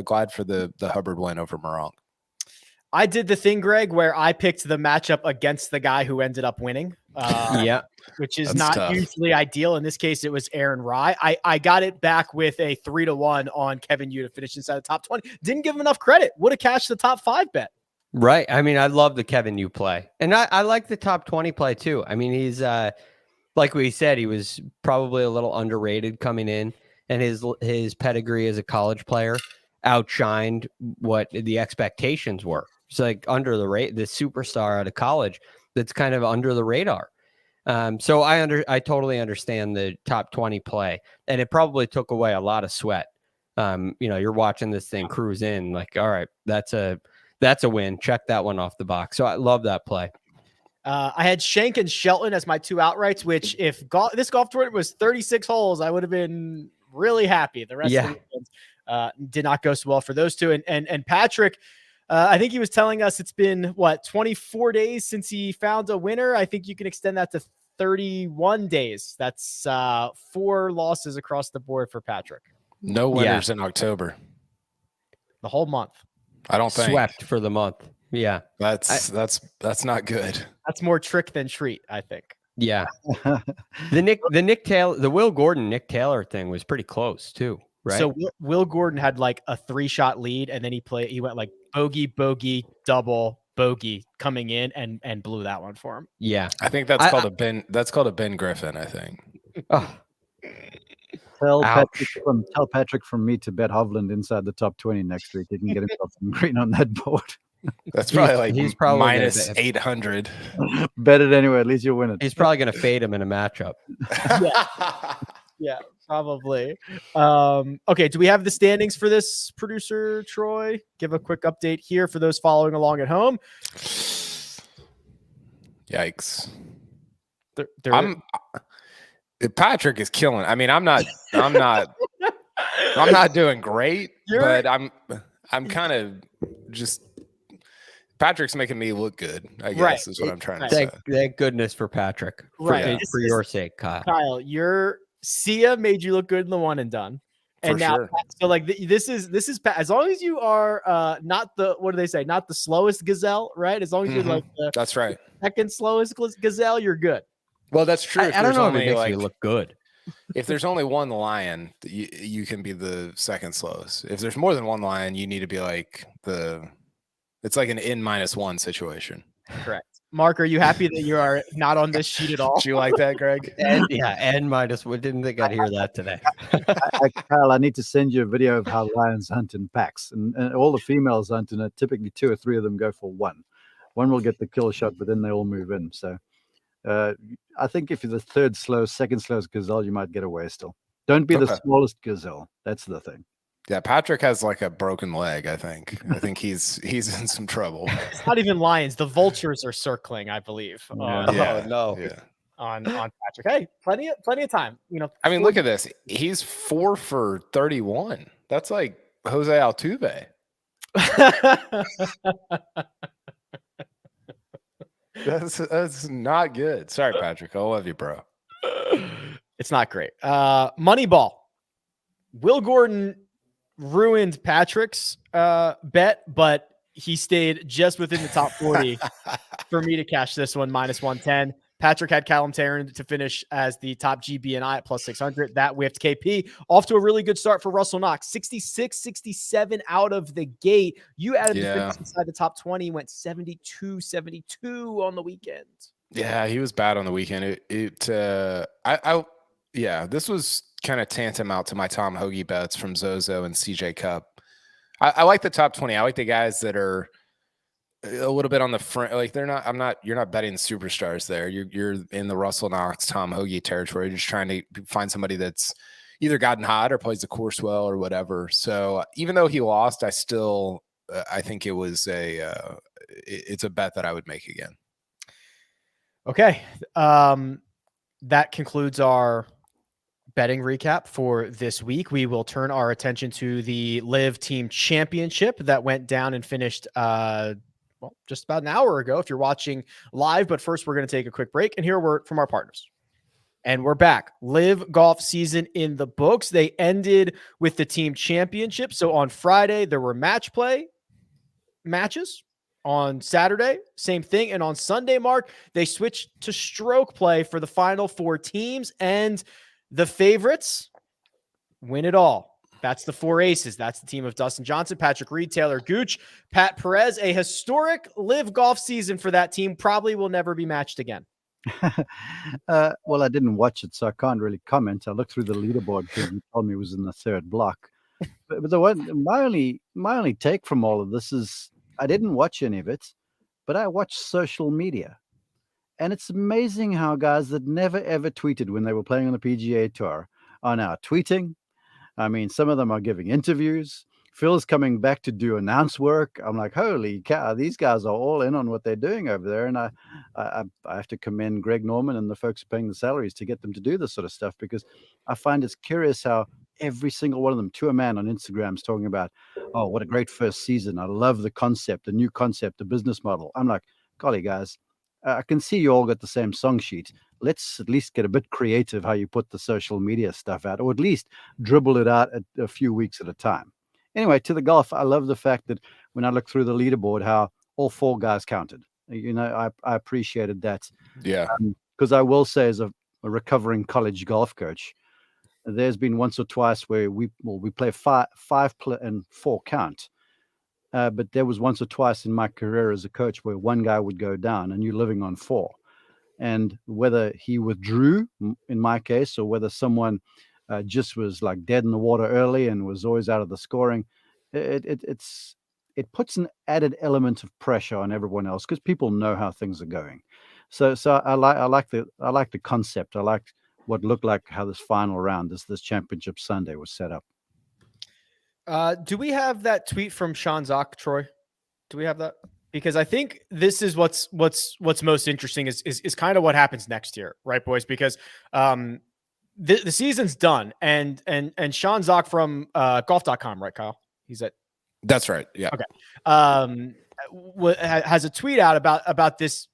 glad for the Hubbard win over Morong. I did the thing, Greg, where I picked the matchup against the guy who ended up winning. Yeah. Which is That's not tough. usually ideal. In this case, it was Aaron Rye. I got it back with a 3-1 on Kevin Yu to finish inside the top 20. Didn't give him enough credit. Would have cashed the top 5 bet. Right. I mean, I love the Kevin Yu play. And I like the top 20 play too. I mean, he's like we said, he was probably a little underrated coming in, and his pedigree as a college player outshined what the expectations were. It's like under the superstar out of college that's kind of under the radar. So I totally understand the top 20 play, and it probably took away a lot of sweat. You're watching this thing cruise in, like, all right, that's a win. Check that one off the box. So I love that play. I had Shank and Shelton as my 2 outrights, which if this golf tournament was 36 holes, I would have been really happy. The rest of the weekends did not go so well for those two. And Patrick, I think he was telling us it's been 24 days since he found a winner. I think you can extend that to 31 days. That's 4 losses across the board for Patrick. No winners in October. The whole month. I don't think. Swept for the month. Yeah. That's not good. That's more trick than treat, I think. Yeah. The Will Gordon, Nick Taylor thing was pretty close too, right? So Will Gordon had like a 3-shot lead, and then he went like bogey, double, bogey coming in and blew that one for him. Yeah. I think that's called a Ben Griffin, I think. Oh. Tell Patrick from me to bet Hovland inside the top 20 next week. He can get himself some green on that board. That's probably he's probably minus 800. Bet it anyway. At least you'll win it. He's probably going to fade him in a matchup. Yeah, probably. Okay, do we have the standings for this, producer Troy? Give a quick update here for those following along at home. Yikes. Patrick is killing. I mean, I'm not doing great, but I'm kind of just Patrick's making me look good, I guess, is what I'm trying to say. Thank goodness for Patrick. For your sake, Kyle. Kyle, your Sia made you look good in the one and done. And now, so like this is as long as you are not the, what do they say, not the slowest gazelle, right? As long as you're like that's right, second slowest gazelle, you're good. Well, that's true. I don't know if it makes you look good. If there's only one lion, you can be the second slowest. If there's more than one lion, you need to be like it's like an N-1 situation. Correct. Mark, are you happy that you are not on this sheet at all? Do you like that, Greg? N-1. Didn't think I'd hear that today. Kyle, I need to send you a video of how lions hunt in packs, and all the females hunt, and typically 2 or 3 of them go for one. One will get the kill shot, but then they all move in. So I think if you're the second slowest gazelle, you might get away still. Don't be the smallest gazelle. That's the thing. Yeah, Patrick has like a broken leg, I think. I think he's in some trouble. It's not even lions. The vultures are circling, I believe. On Patrick. Hey, plenty of time. I mean, look at this. He's 4 for 31. That's like Jose Altuve. That's not good. Sorry, Patrick. I love you, bro. It's not great. Moneyball. Will Gordon ruined Patrick's bet, but he stayed just within the top 40 for me to cash this one, -110. Patrick had Callum Tarrant to finish as the top GBNI at +600. That whiffed KP. Off to a really good start for Russell Knox. 66, 67 out of the gate. You added the finish inside the top 20, went 72, 72 on the weekend. Yeah, he was bad on the weekend. This was kind of tantamount to my Tom Hoagie bets from Zozo and CJ Cup. I like the top 20. I like the guys that are a little bit on the front. Like you're not betting superstars there. You're in the Russell Knox, Tom Hoagie territory. You're just trying to find somebody that's either gotten hot or plays the course well or whatever. So even though he lost, I still I think it was it's a bet that I would make again. Okay. That concludes our betting recap for this week. We will turn our attention to the LIV Team Championship that went down and finished just about an hour ago if you're watching live. But first, we're going to take a quick break and hear a word from our partners. And we're back. LIV golf season in the books. They ended with the Team Championship. So on Friday, there were match play matches. On Saturday, same thing. And on Sunday, Mark, they switched to stroke play for the final 4 teams. And the favorites win it all. That's the 4 aces. That's the team of Dustin Johnson, Patrick Reed, Taylor Gooch, Pat Perez. A historic LIV golf season for that team. Probably will never be matched again. Well, I didn't watch it, so I can't really comment. I looked through the leaderboard because you told me it was in the 3rd block. But my only take from all of this is I didn't watch any of it, but I watched social media. And it's amazing how guys that never, ever tweeted when they were playing on the PGA Tour are now tweeting. I mean, some of them are giving interviews. Phil's coming back to do announce work. I'm like, holy cow, these guys are all in on what they're doing over there. And I have to commend Greg Norman and the folks paying the salaries to get them to do this sort of stuff, because I find it's curious how every single one of them, to a man on Instagram, is talking about, oh, what a great first season. I love the concept, the new concept, the business model. I'm like, golly, guys, I can see you all got the same song sheet. Let's at least get a bit creative how you put the social media stuff out, or at least dribble it out at a few weeks at a time. Anyway, to the golf, I love the fact that when I look through the leaderboard, how all 4 guys counted. You know, I appreciated that. Yeah. Because I will say, as a recovering college golf coach, there's been once or twice where we play 5 and 4 count. But there was once or twice in my career as a coach where one guy would go down and you're living on 4. And whether he withdrew, in my case, or whether someone just was like dead in the water early and was always out of the scoring, it puts an added element of pressure on everyone else because people know how things are going. So I like the concept. I liked what looked like how this final round, this championship Sunday, was set up. Do we have that tweet from Sean Zock, Troy? Do we have that? Because I think this is what's most interesting is kind of what happens next year, right, boys? Because the season's done, and Sean Zock from golf.com, right, Kyle? That's right. Yeah. Okay. Has a tweet out about this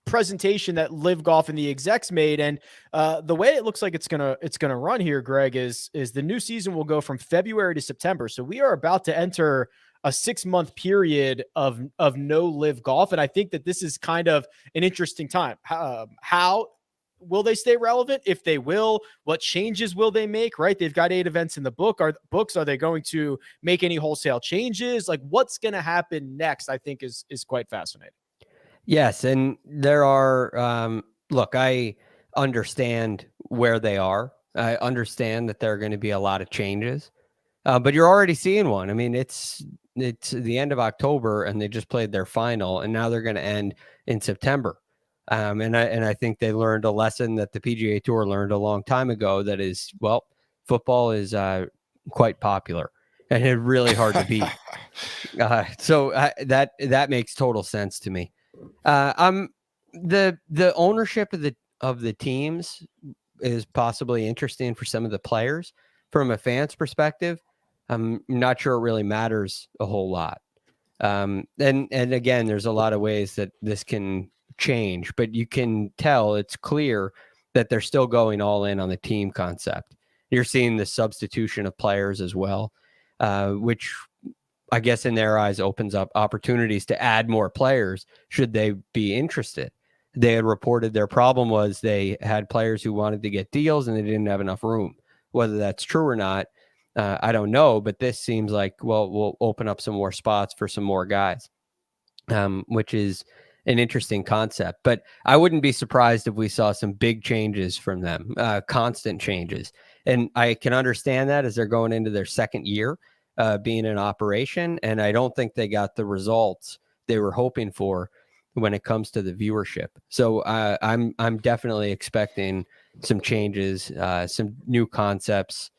presentation that LIV Golf and the execs made, and the way it looks like it's gonna run here, Greg, is the new season will go from February to September. So we are about to enter a 6-month period of no LIV Golf, and I think that this is kind of an interesting time. How will they stay relevant? If they will, what changes will they make? Right, they've got 8 events in the book. Are they going to make any wholesale changes? Like, what's going to happen next? I think is quite fascinating. Yes, and there are. Look, I understand where they are. I understand that there are going to be a lot of changes, but you're already seeing one. I mean, it's the end of October, and they just played their final, and now they're going to end in September. And I think they learned a lesson that the PGA Tour learned a long time ago. That is, well, football is quite popular and it's really hard to beat. So that makes total sense to me. The ownership of the teams is possibly interesting for some of the players. From a fan's perspective, I'm not sure it really matters a whole lot. And again, there's a lot of ways that this can change, but you can tell it's clear that they're still going all in on the team concept. You're seeing the substitution of players as well, which I guess in their eyes opens up opportunities to add more players should they be interested. They had reported their problem was they had players who wanted to get deals and they didn't have enough room. Whether that's true or not, I don't know, but this seems like, well, we'll open up some more spots for some more guys, which is an interesting concept. But I wouldn't be surprised if we saw some big changes from them, constant changes. And I can understand that as they're going into their second year being in operation. And I don't think they got the results they were hoping for when it comes to the viewership. So I'm definitely expecting some changes, some new concepts,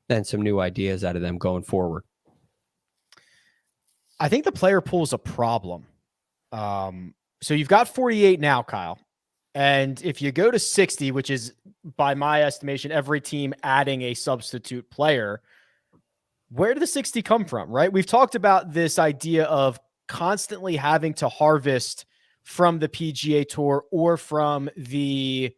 and some new ideas out of them going forward. I think the player pool is a problem. So you've got 48 now, Kyle. And if you go to 60, which is by my estimation, every team adding a substitute player, where did the 60 come from, right? We've talked about this idea of constantly having to harvest from the PGA Tour or from the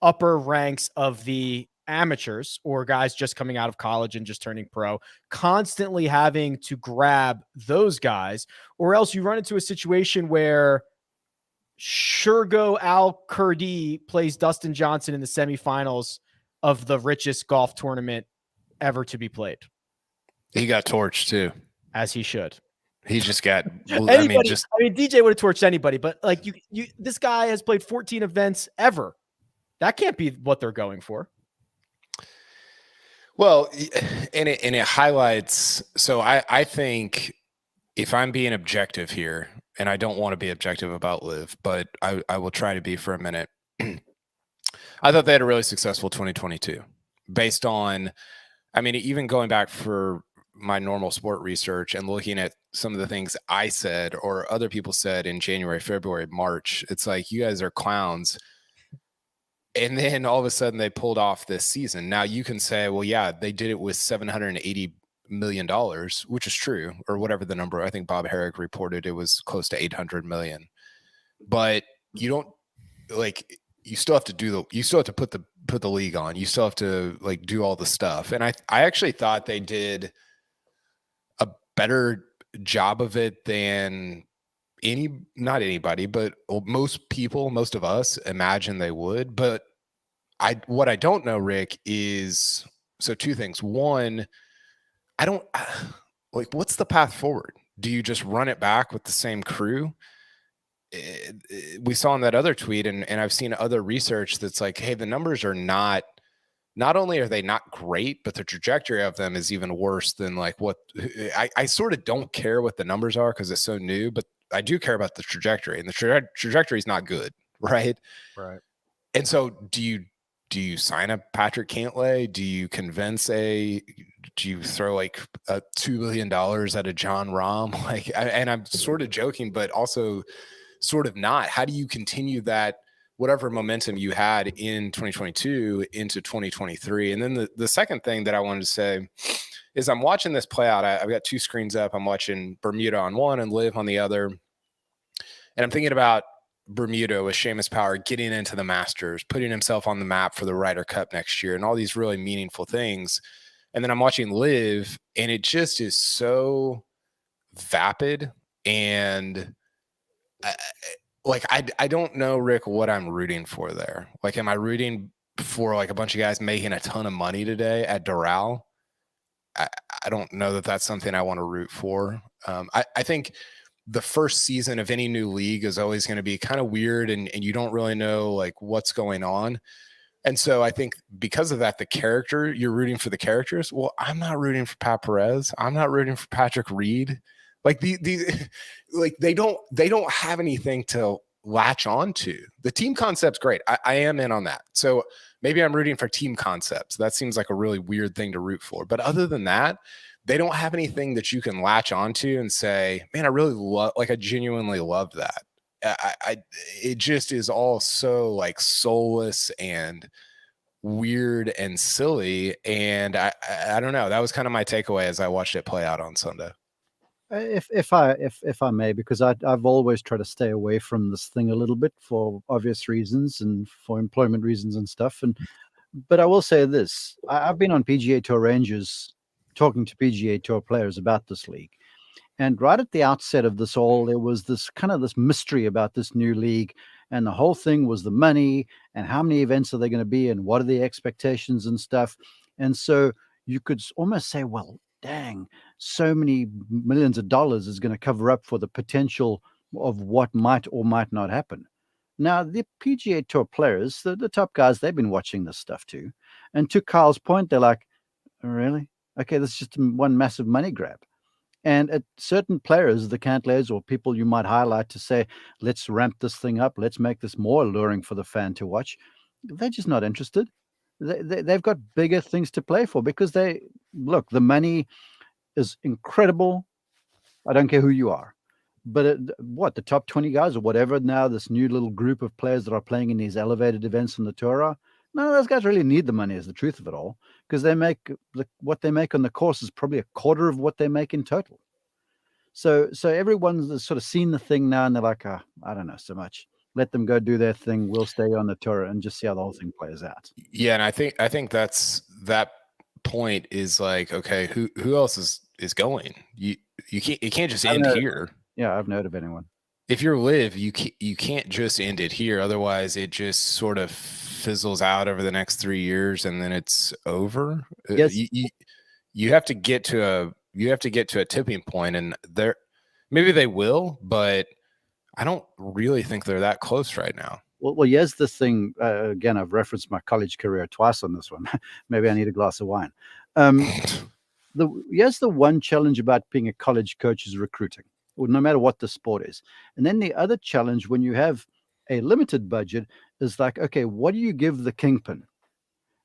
upper ranks of the amateurs or guys just coming out of college and just turning pro, constantly having to grab those guys, or else you run into a situation where Shergo Al-Kurdi plays Dustin Johnson in the semifinals of the richest golf tournament ever to be played. He got torched too. As he should. He just got, anybody, I mean, DJ would have torched anybody, but like this guy has played 14 events ever. That can't be what they're going for. Well, and it highlights. So I think if I'm being objective here, and I don't want to be objective about LIV, but I will try to be for a minute. I thought they had a really successful 2022 based on, I mean, even going back for my normal sport research and looking at some of the things I said or other people said in January, February, March, it's like, you guys are clowns. And then all of a sudden they pulled off this season. Now you can say, well, yeah, they did it with $780 million, which is true, or whatever the number. I think Bob Herrick reported it was close to 800 million. But you don't, like, you still have to put the league on. You still have to like do all the stuff. And I actually thought they did a better job of it than not anybody, but most people, most of us imagine they would. But what I don't know, Rick, is, so two things. One, I don't like, what's the path forward? Do you just run it back with the same crew? We saw in that other tweet, and I've seen other research that's like, hey, the numbers are not only are they not great, but the trajectory of them is even worse than like what I sort of don't care what the numbers are because it's so new, but I do care about the trajectory, and the trajectory is not good. Right. Right. And so do you sign a Patrick Cantlay? Do you do you throw like $2 million at a John Rahm? Like, and I'm sort of joking, but also sort of not. How do you continue that, whatever momentum you had in 2022 into 2023? And then the second thing that I wanted to say is I'm watching this play out. I've got two screens up. I'm watching Bermuda on one and LIV on the other. And I'm thinking about Bermuda with Seamus Power getting into the Masters, putting himself on the map for the Ryder Cup next year, and all these really meaningful things. And then I'm watching LIV, and it just is so vapid. And I don't know, Rick, what I'm rooting for there. Like, am I rooting for like a bunch of guys making a ton of money today at Doral? I don't know that that's something I want to root for. I think the first season of any new league is always going to be kind of weird, and you don't really know like what's going on. And so I think because of that, you're rooting for the characters. Well, I'm not rooting for Pat Perez. I'm not rooting for Patrick Reed. Like these like they don't have anything to latch on to. The team concept's great. I am in on that. So maybe I'm rooting for team concepts. That seems like a really weird thing to root for. But other than that, they don't have anything that you can latch onto and say, man, I really love, like, I genuinely love that. It just is all so like soulless and weird and silly. And I don't know. That was kind of my takeaway as I watched it play out on Sunday. If I may, because I've always tried to stay away from this thing a little bit for obvious reasons and for employment reasons and stuff. But I will say this: I've been on PGA Tour Rangers talking to PGA Tour players about this league, and right at the outset of this all, there was this mystery about this new league, and the whole thing was the money and how many events are they going to be and what are the expectations and stuff. And so you could almost say, well, dang, so many millions of dollars is going to cover up for the potential of what might or might not happen. Now, the PGA Tour players, the top guys, they've been watching this stuff too. And to Kyle's point, they're like, really? Okay, this is just one massive money grab. And at certain players, the Cantlays or people you might highlight to say, let's ramp this thing up, let's make this more alluring for the fan to watch, they're just not interested. They've got bigger things to play for because the money is incredible. I don't care who you are. But the top 20 guys or whatever now, this new little group of players that are playing in these elevated events on the tour are, no, those guys really need the money is the truth of it all, because they make what they make on the course is probably a quarter of what they make in total. So everyone's sort of seen the thing now and they're like, I don't know so much. Let them go do their thing. We'll stay on the tour and just see how the whole thing plays out. Yeah, and I think that point is like, okay, who else is going? You can't just end here. Yeah, I've heard of anyone. If you're LIV, you can't just end it here. Otherwise, it just sort of fizzles out over the next 3 years, and then it's over. Yes. You have to get to a tipping point, and maybe they will, but I don't really think they're that close right now. Well, here's the thing. Again, I've referenced my college career twice on this one. Maybe I need a glass of wine. Here's the one challenge about being a college coach is recruiting, no matter what the sport is. And then the other challenge when you have a limited budget is like, okay, what do you give the kingpin?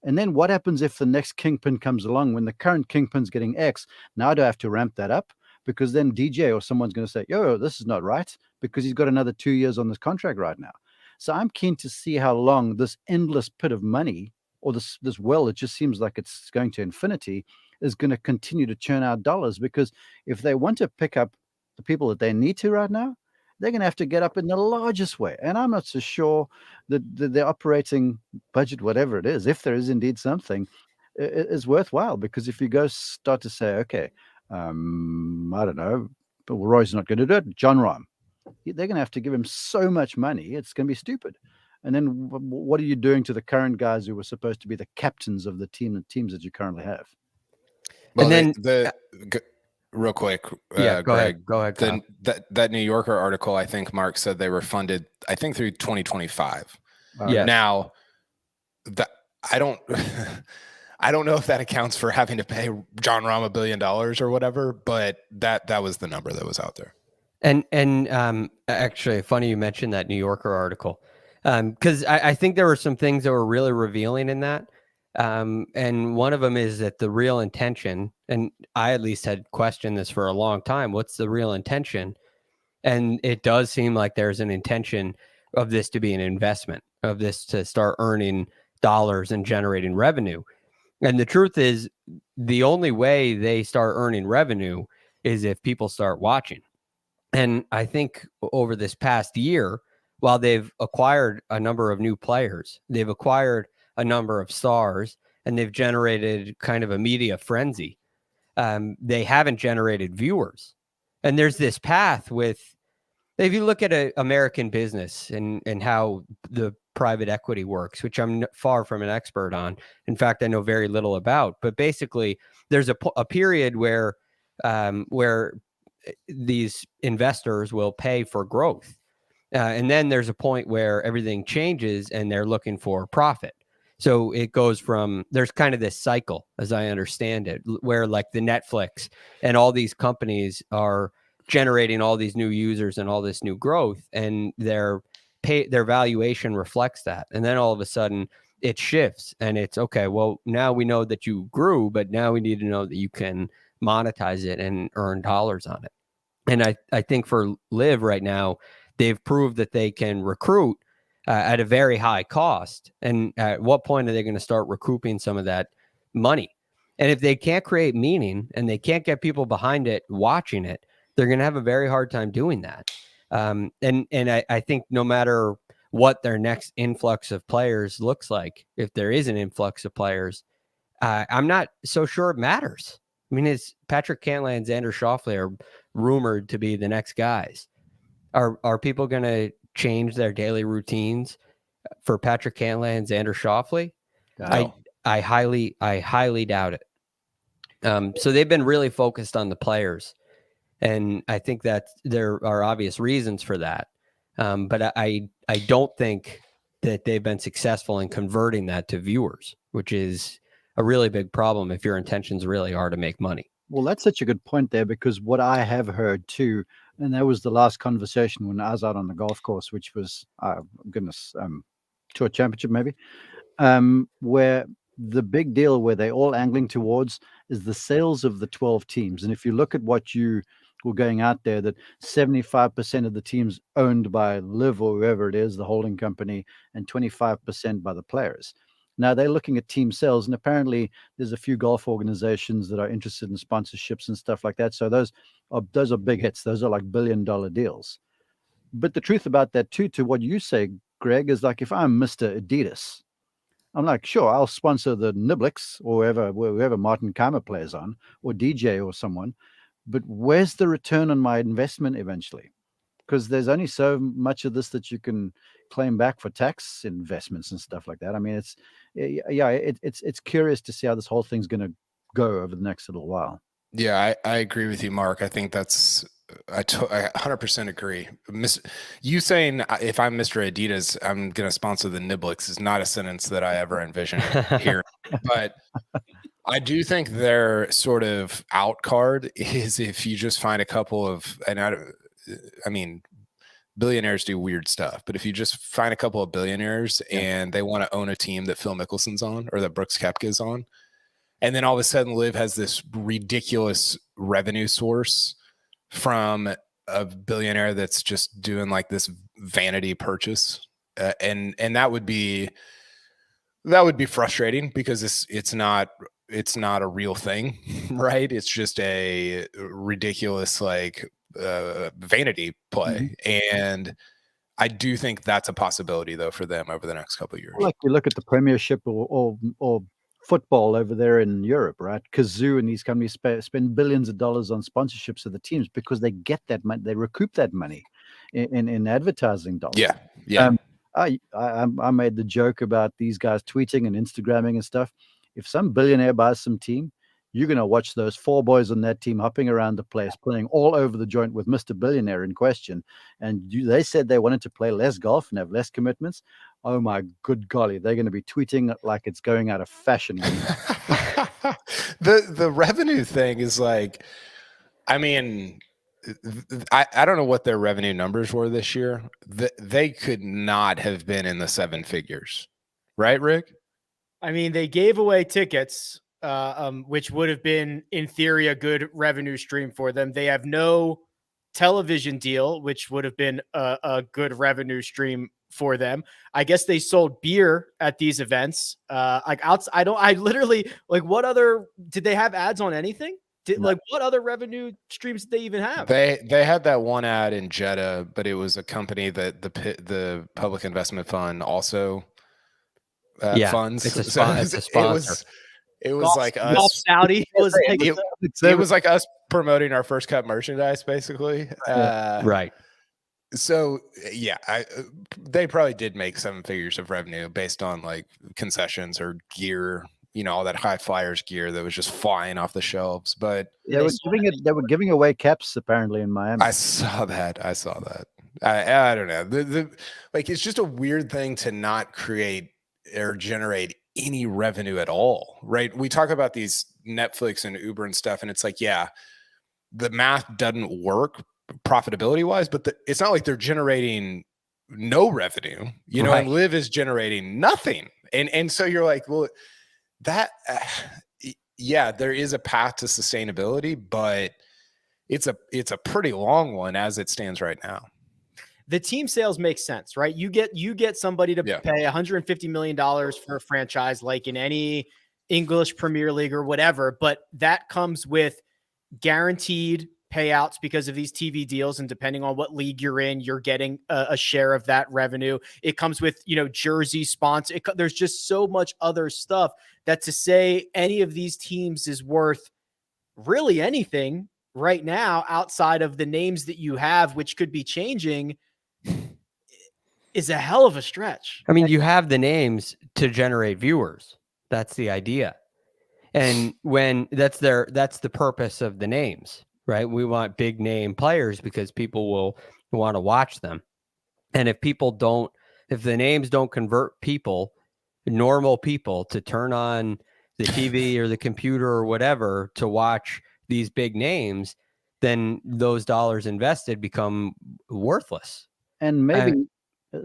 And then what happens if the next kingpin comes along when the current kingpin's getting X? Now do I have to ramp that up? Because then DJ or someone's going to say, yo, this is not right, because he's got another 2 years on this contract right now. So I'm keen to see how long this endless pit of money or this well, it just seems like it's going to infinity, is going to continue to churn out dollars. Because if they want to pick up the people that they need to right now, they're going to have to get up in the largest way. And I'm not so sure that their operating budget, whatever it is, if there is indeed something, is worthwhile. Because if you go start to say, okay, I don't know, but Roy's not going to do it, John Rahm, they're going to have to give him so much money, it's going to be stupid. And then what are you doing to the current guys who were supposed to be the captains of the teams that you currently have? Well, and then real quick, yeah, go Greg, ahead. That New Yorker article, I think Mark said they were funded, I think through 2025. Yeah. Now, I don't know if that accounts for having to pay John Rahm $1 billion or whatever, but that was the number that was out there. And actually, funny you mentioned that New Yorker article, because I think there were some things that were really revealing in that. And one of them is that the real intention, and I at least had questioned this for a long time, what's the real intention? And it does seem like there's an intention of this to be an investment, of this to start earning dollars and generating revenue. And the truth is, the only way they start earning revenue is if people start watching. And I think over this past year, while they've acquired a number of new players, they've acquired a number of stars, and they've generated kind of a media frenzy, they haven't generated viewers. And there's this path with, if you look at American business and how the private equity works, which I'm far from an expert on. In fact, I know very little about. But basically, there's a period where these investors will pay for growth. And then there's a point where everything changes and they're looking for profit. So it goes from, there's kind of this cycle, as I understand it, where like the Netflix and all these companies are generating all these new users and all this new growth, and their valuation reflects that. And then all of a sudden it shifts and it's okay, well, now we know that you grew, but now we need to know that you can monetize it and earn dollars on it. And I think for LIV right now, they've proved that they can recruit at a very high cost. And at what point are they going to start recouping some of that money? And if they can't create meaning and they can't get people behind it, watching it, they're going to have a very hard time doing that. And I think no matter what their next influx of players looks like, if there is an influx of players, I'm not so sure it matters. I mean, it's Patrick Cantlay and Xander Schauffele are rumored to be the next guys. Are people going to change their daily routines for Patrick Cantlay and Xander Schauffele? No. I highly doubt it. So they've been really focused on the players, and I think that there are obvious reasons for that. But I don't think that they've been successful in converting that to viewers, which is a really big problem if your intentions really are to make money. Well, that's such a good point there, because what I have heard too, and that was the last conversation when I was out on the golf course, which was, goodness, Tour Championship maybe, where the big deal where they're all angling towards is the sales of the 12 teams. And if you look at what you were going out there, that 75% of the teams owned by LIV or whoever it is, the holding company, and 25% by the players. Now they're looking at team sales, and apparently there's a few golf organizations that are interested in sponsorships and stuff like that. So those are big hits. Those are like $1 billion deals. But the truth about that too, to what you say, Greg, is like, if I'm Mr. Adidas, I'm like, sure, I'll sponsor the Niblix or whoever Martin Keimer plays on, or DJ or someone. But where's the return on my investment eventually? Because there's only so much of this that you can claim back for tax investments and stuff like that. I mean, it's curious to see how this whole thing's going to go over the next little while. Yeah, I agree with you, Mark. I think I 100% agree. You saying if I'm Mr. Adidas, I'm going to sponsor the Niblix is not a sentence that I ever envisioned here. But I do think their sort of out card is if you just find a couple of, and I mean, billionaires do weird stuff, but if you just find a couple of billionaires and they want to own a team that Phil Mickelson's on or that Brooks Koepka's on, and then all of a sudden LIV has this ridiculous revenue source from a billionaire that's just doing like this vanity purchase, and that would be frustrating because it's not a real thing, right? It's just a ridiculous like vanity play. And I do think that's a possibility though for them over the next couple of years. Like you look at the Premiership or football over there in Europe, right? Kazoo and these companies spend billions of dollars on sponsorships of the teams because they get that money, they recoup that money in advertising dollars. Yeah. I made the joke about these guys tweeting and Instagramming and stuff. If some billionaire buys some team, you're going to watch those 4 boys on that team hopping around the place, playing all over the joint with Mr. Billionaire in question. And they said they wanted to play less golf and have less commitments. Oh my good golly, they're going to be tweeting like it's going out of fashion. The revenue thing is like, I mean, I don't know what their revenue numbers were this year. They could not have been in the 7 figures, right, Rick? I mean, they gave away tickets, which would have been, in theory, a good revenue stream for them. They have no television deal, which would have been a good revenue stream for them. I guess they sold beer at these events. I literally, like, what other, did they have ads on anything? Like, what other revenue streams did they even have? They had that one ad in Jeddah, but it was a company that the Public Investment Fund also funds. It's a sponsor. It was like us. Golf Saudi was like, it was like us promoting our First Cut merchandise, basically. Right. So yeah, they probably did make 7 figures of revenue based on like concessions or gear, you know, all that high flyers gear that was just flying off the shelves. But they were giving away caps apparently in Miami. I saw that. I don't know. Like, it's just a weird thing to not create or generate any revenue at all, right? We talk about these Netflix and Uber and stuff, and it's like, yeah, the math doesn't work profitability wise, but it's not like they're generating no revenue, you know, and LIV is generating nothing. And so you're like, well, that, yeah, there is a path to sustainability, but it's a pretty long one as it stands right now. The team sales make sense, right? You get somebody to pay $150 million for a franchise, like in any English Premier League or whatever, but that comes with guaranteed payouts because of these TV deals. And depending on what league you're in, you're getting a share of that revenue. It comes with, you know, jersey sponsor. There's just so much other stuff that to say any of these teams is worth really anything right now outside of the names that you have, which could be changing, is a hell of a stretch. I mean, you have the names to generate viewers. That's the idea. And when that's the purpose of the names, right? We want big name players because people will want to watch them. And if the names don't convert people, normal people, to turn on the TV or the computer or whatever to watch these big names, then those dollars invested become worthless. And maybe,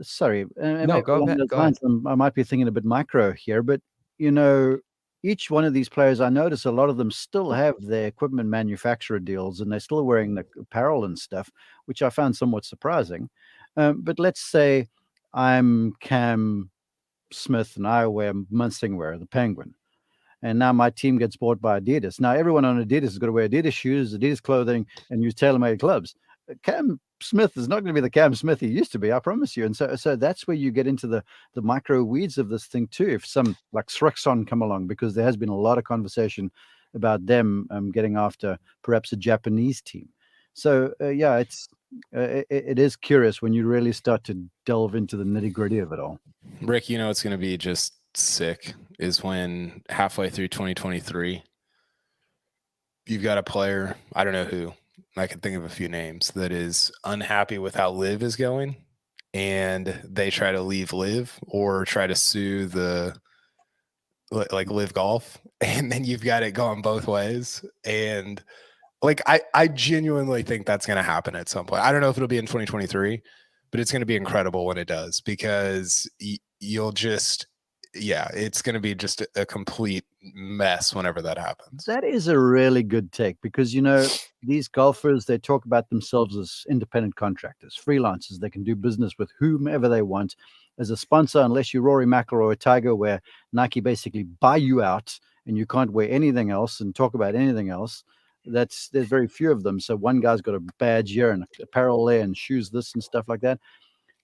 sorry, No, maybe go along ahead. those Go ahead. lines, I might be thinking a bit micro here, but each one of these players, I notice a lot of them still have their equipment manufacturer deals, and they're still wearing the apparel and stuff, which I found somewhat surprising. But let's say I'm Cam Smith and I wear Munsingwear, the Penguin. And now my team gets bought by Adidas. Now everyone on Adidas has got to wear Adidas shoes, Adidas clothing, and use TaylorMade gloves. Cam Smith is not going to be the Cam Smith he used to be, I promise you. And so that's where you get into the micro weeds of this thing too. If some like Srixon come along, because there has been a lot of conversation about them getting after perhaps a Japanese team. So yeah, it is curious when you really start to delve into the nitty gritty of it all. Rick, it's going to be just sick is when halfway through 2023, you've got a player, I don't know who, I can think of a few names, that is unhappy with how LIV is going, and they try to leave LIV or try to sue the LIV Golf, and then you've got it going both ways. And I genuinely think that's going to happen at some point. I don't know if it'll be in 2023, but it's going to be incredible when it does, because you'll just, it's going to be just a complete mess whenever that happens. That is a really good take, because these golfers, they talk about themselves as independent contractors, freelancers. They can do business with whomever they want as a sponsor, unless you're Rory McIlroy or Tiger, where Nike basically buy you out and you can't wear anything else and talk about anything else. There's very few of them. So one guy's got a badge here and apparel there and shoes this and stuff like that.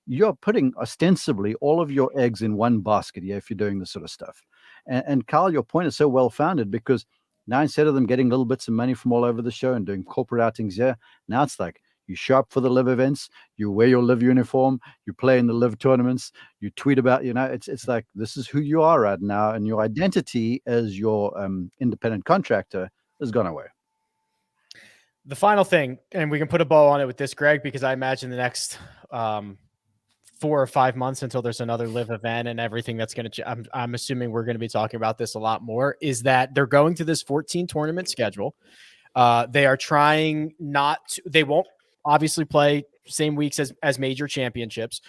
You're putting ostensibly all of your eggs in one basket here if you're doing this sort of stuff. And Carl, your point is so well founded, because now instead of them getting little bits of money from all over the show and doing corporate outings here, now it's like you show up for the LIV events, you wear your LIV uniform, you play in the LIV tournaments, you tweet about, it's like this is who you are right now, and your identity as your independent contractor has gone away. The final thing, and we can put a bow on it with this, Greg, because I imagine the next 4 or 5 months until there's another LIV event and everything that's going to, I'm assuming we're going to be talking about this a lot more, is that they're going to this 14 tournament schedule. They are trying they won't obviously play same weeks as major championships.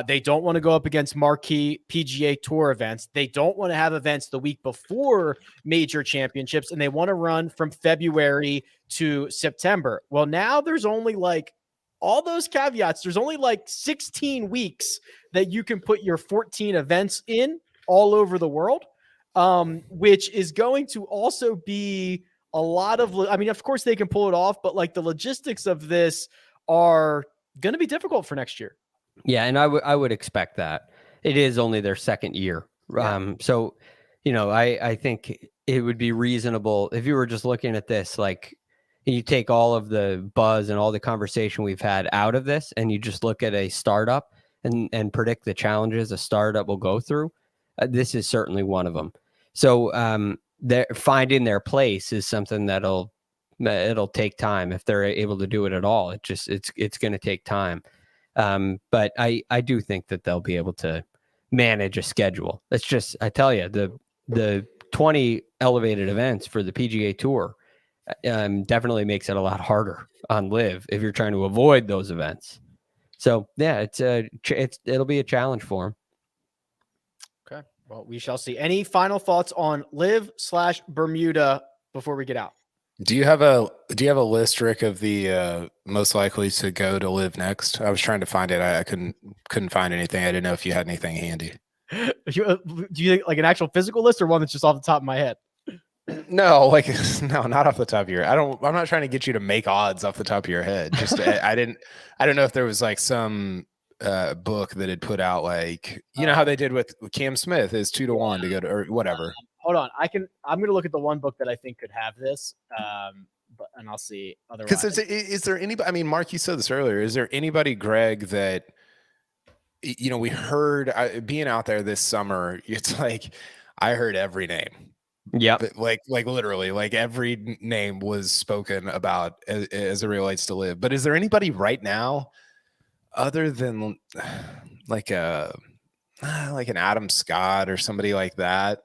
They don't want to go up against marquee PGA Tour events. They don't want to have events the week before major championships, and they want to run from February to September. Well, now there's only all those caveats. There's only 16 weeks that you can put your 14 events in all over the world, which is going to also be a lot of, of course they can pull it off, but the logistics of this are going to be difficult for next year. Yeah. And I would expect that. It is only their second year. Yeah. So, I think it would be reasonable if you were just looking at this, you take all of the buzz and all the conversation we've had out of this, and you just look at a startup and predict the challenges a startup will go through. This is certainly one of them. So they're finding their place is something it'll take time if they're able to do it at all. It's going to take time. But I do think that they'll be able to manage a schedule. It's just, I tell you, the 20 elevated events for the PGA Tour definitely makes it a lot harder on LIV if you're trying to avoid those events. So yeah, it'll be a challenge for them. Okay. Well, we shall see. Any final thoughts on LIV/Bermuda before we get out? Do you have a list, Rick, of the most likely to go to LIV next? I was trying to find it. I couldn't find anything. I didn't know if you had anything handy. Do you think an actual physical list or one that's just off the top of my head? No, no, not off the top of your head. I'm not trying to get you to make odds off the top of your head. Just I don't know if there was some book that had put out how they did with Cam Smith is 2-1 to go to, or whatever. Hold on, I'm going to look at the one book that I think could have this, and I'll see. Otherwise, because is there anybody? Mark, you said this earlier. Is there anybody, Greg, that we heard being out there this summer? It's I heard every name. Yeah, literally, every name was spoken about as it relates to LIV. But is there anybody right now, other than an Adam Scott or somebody like that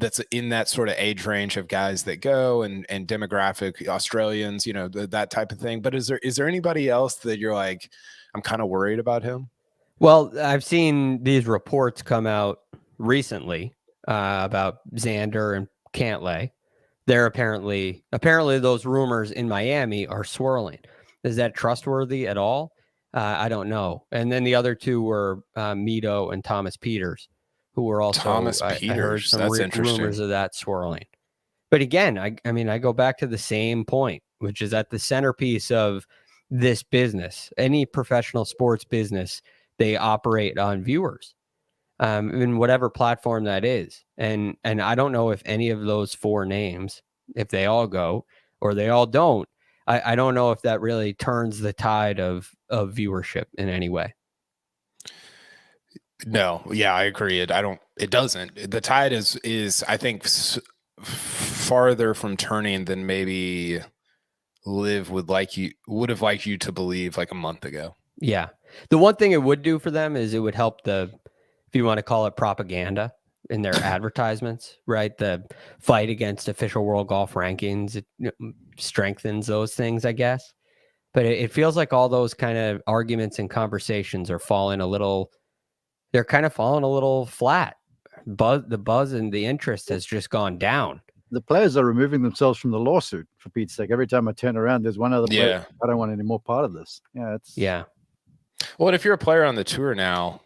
that's in that sort of age range of guys that go and demographic Australians, you know, that type of thing. But is there anybody else that you're like, I'm kind of worried about him? Well, I've seen these reports come out recently about Xander and Cantlay. They're apparently those rumors in Miami are swirling. Is that trustworthy at all? I don't know. And then the other two were Mito and Thomas Peters, who were also Thomas I heard Peters. some That's interesting. rumors of that swirling. But again, I mean, I go back to the same point, which is at the centerpiece of this business. Any professional sports business, they operate on viewers, in whatever platform that is. And I don't know if any of those four names, if they all go or they all don't, I don't know if that really turns the tide of viewership in any way. No, yeah, I agree. It doesn't. The tide is I think farther from turning than maybe LIV would have liked you to believe like a month ago. Yeah. The one thing it would do for them is it would help if you want to call it propaganda in their advertisements, right? The fight against official world golf rankings, it strengthens those things, I guess. But it feels like all those kind of arguments and conversations are they're kind of falling a little flat. The buzz and the interest has just gone down. The players are removing themselves from the lawsuit, for Pete's sake. Every time I turn around, there's one other player. Yeah. I don't want any more part of this. Yeah. Well, and if you're a player on the tour now,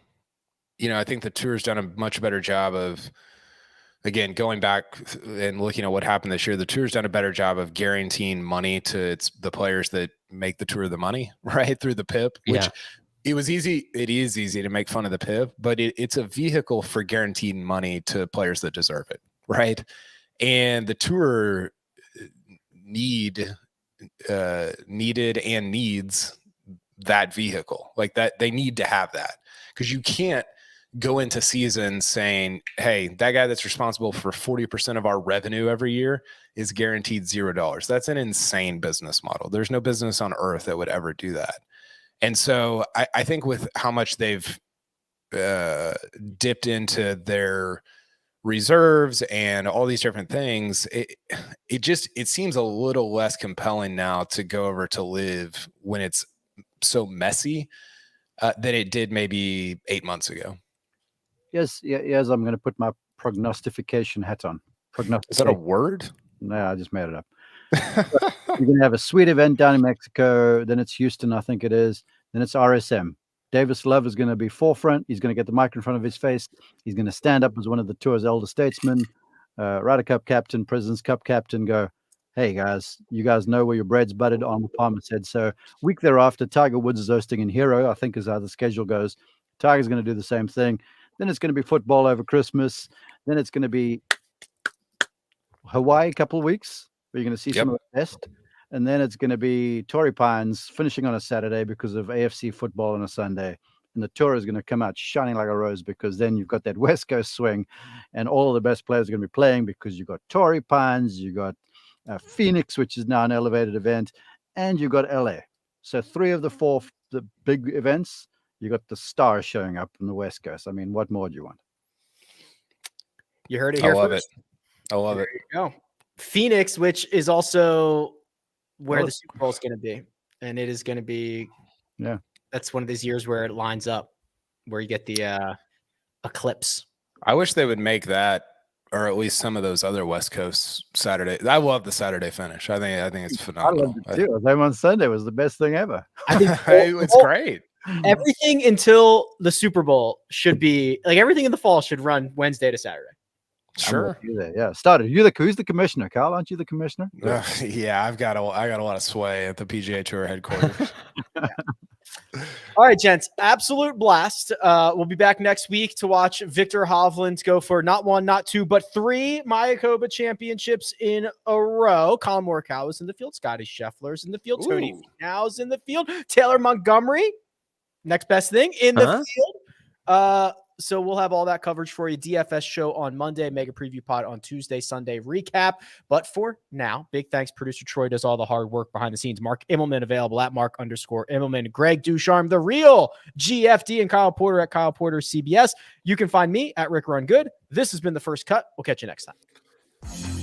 you know, I think the tour's done a much better job of, again, going back and looking at what happened this year. The tour's done a better job of guaranteeing money to the players that make the tour the money, right, through the PIP, which it was easy. It is easy to make fun of the PIP, but it's a vehicle for guaranteeing money to players that deserve it, right? And the tour needed and needs that vehicle, like that. They need to have that, because you can't go into season saying, hey, that guy that's responsible for 40% of our revenue every year is guaranteed $0. That's an insane business model. There's no business on earth that would ever do that. And so I think with how much they've dipped into their reserves and all these different things, it seems a little less compelling now to go over to LIV when it's so messy than it did maybe 8 months ago. Yes, I'm going to put my prognostication hat on. Is that a word? No, I just made it up. You're going to have a sweet event down in Mexico. Then it's Houston, I think it is. Then it's RSM. Davis Love is going to be forefront. He's going to get the mic in front of his face. He's going to stand up as one of the tour's elder statesmen, Ryder Cup captain, President's Cup captain, go, hey, guys, you guys know where your bread's buttered, on Palmer said. So week thereafter, Tiger Woods is hosting in Hero, I think is how the schedule goes. Tiger's going to do the same thing. Then it's going to be football over Christmas. Then it's going to be Hawaii a couple of weeks where you're going to see some of the best. And then it's going to be Torrey Pines finishing on a Saturday because of AFC football on a Sunday. And the tour is going to come out shining like a rose, because then you've got that West Coast swing and all of the best players are going to be playing, because you've got Torrey Pines, you've got Phoenix, which is now an elevated event, and you've got LA. So 3 of the big events, you got the stars showing up on the West Coast. I mean, what more do you want? You heard it here first. I love it. There you go. Phoenix, which is also where the Super Bowl is going to be. And it is going to be, that's one of these years where it lines up, where you get the eclipse. I wish they would make that, or at least some of those other West Coast Saturday. I love the Saturday finish. I think it's phenomenal. I loved it too. Them on Sunday was the best thing ever. I think it's great. Everything until the Super Bowl should be like, everything in the fall should run Wednesday to Saturday. Sure. Yeah. Started. Who's the commissioner, Carl? Aren't you the commissioner? Yeah, I got a lot of sway at the PGA Tour headquarters. All right, gents, absolute blast. We'll be back next week to watch Victor Hovland go for not 1, not 2, but 3 Mayakoba championships in a row. Colin Morikawa is in the field. Scotty Scheffler's in the field. Tony Finau's in the field. Taylor Montgomery, next best thing, in the field. So we'll have all that coverage for you. DFS show on Monday, mega preview pod on Tuesday, Sunday recap. But for now, big thanks. Producer Troy does all the hard work behind the scenes. Mark Immelman available at Mark_Immelman. Greg Ducharme, the real GFD, and Kyle Porter at Kyle Porter CBS. You can find me at Rick Run Good. This has been The First Cut. We'll catch you next time.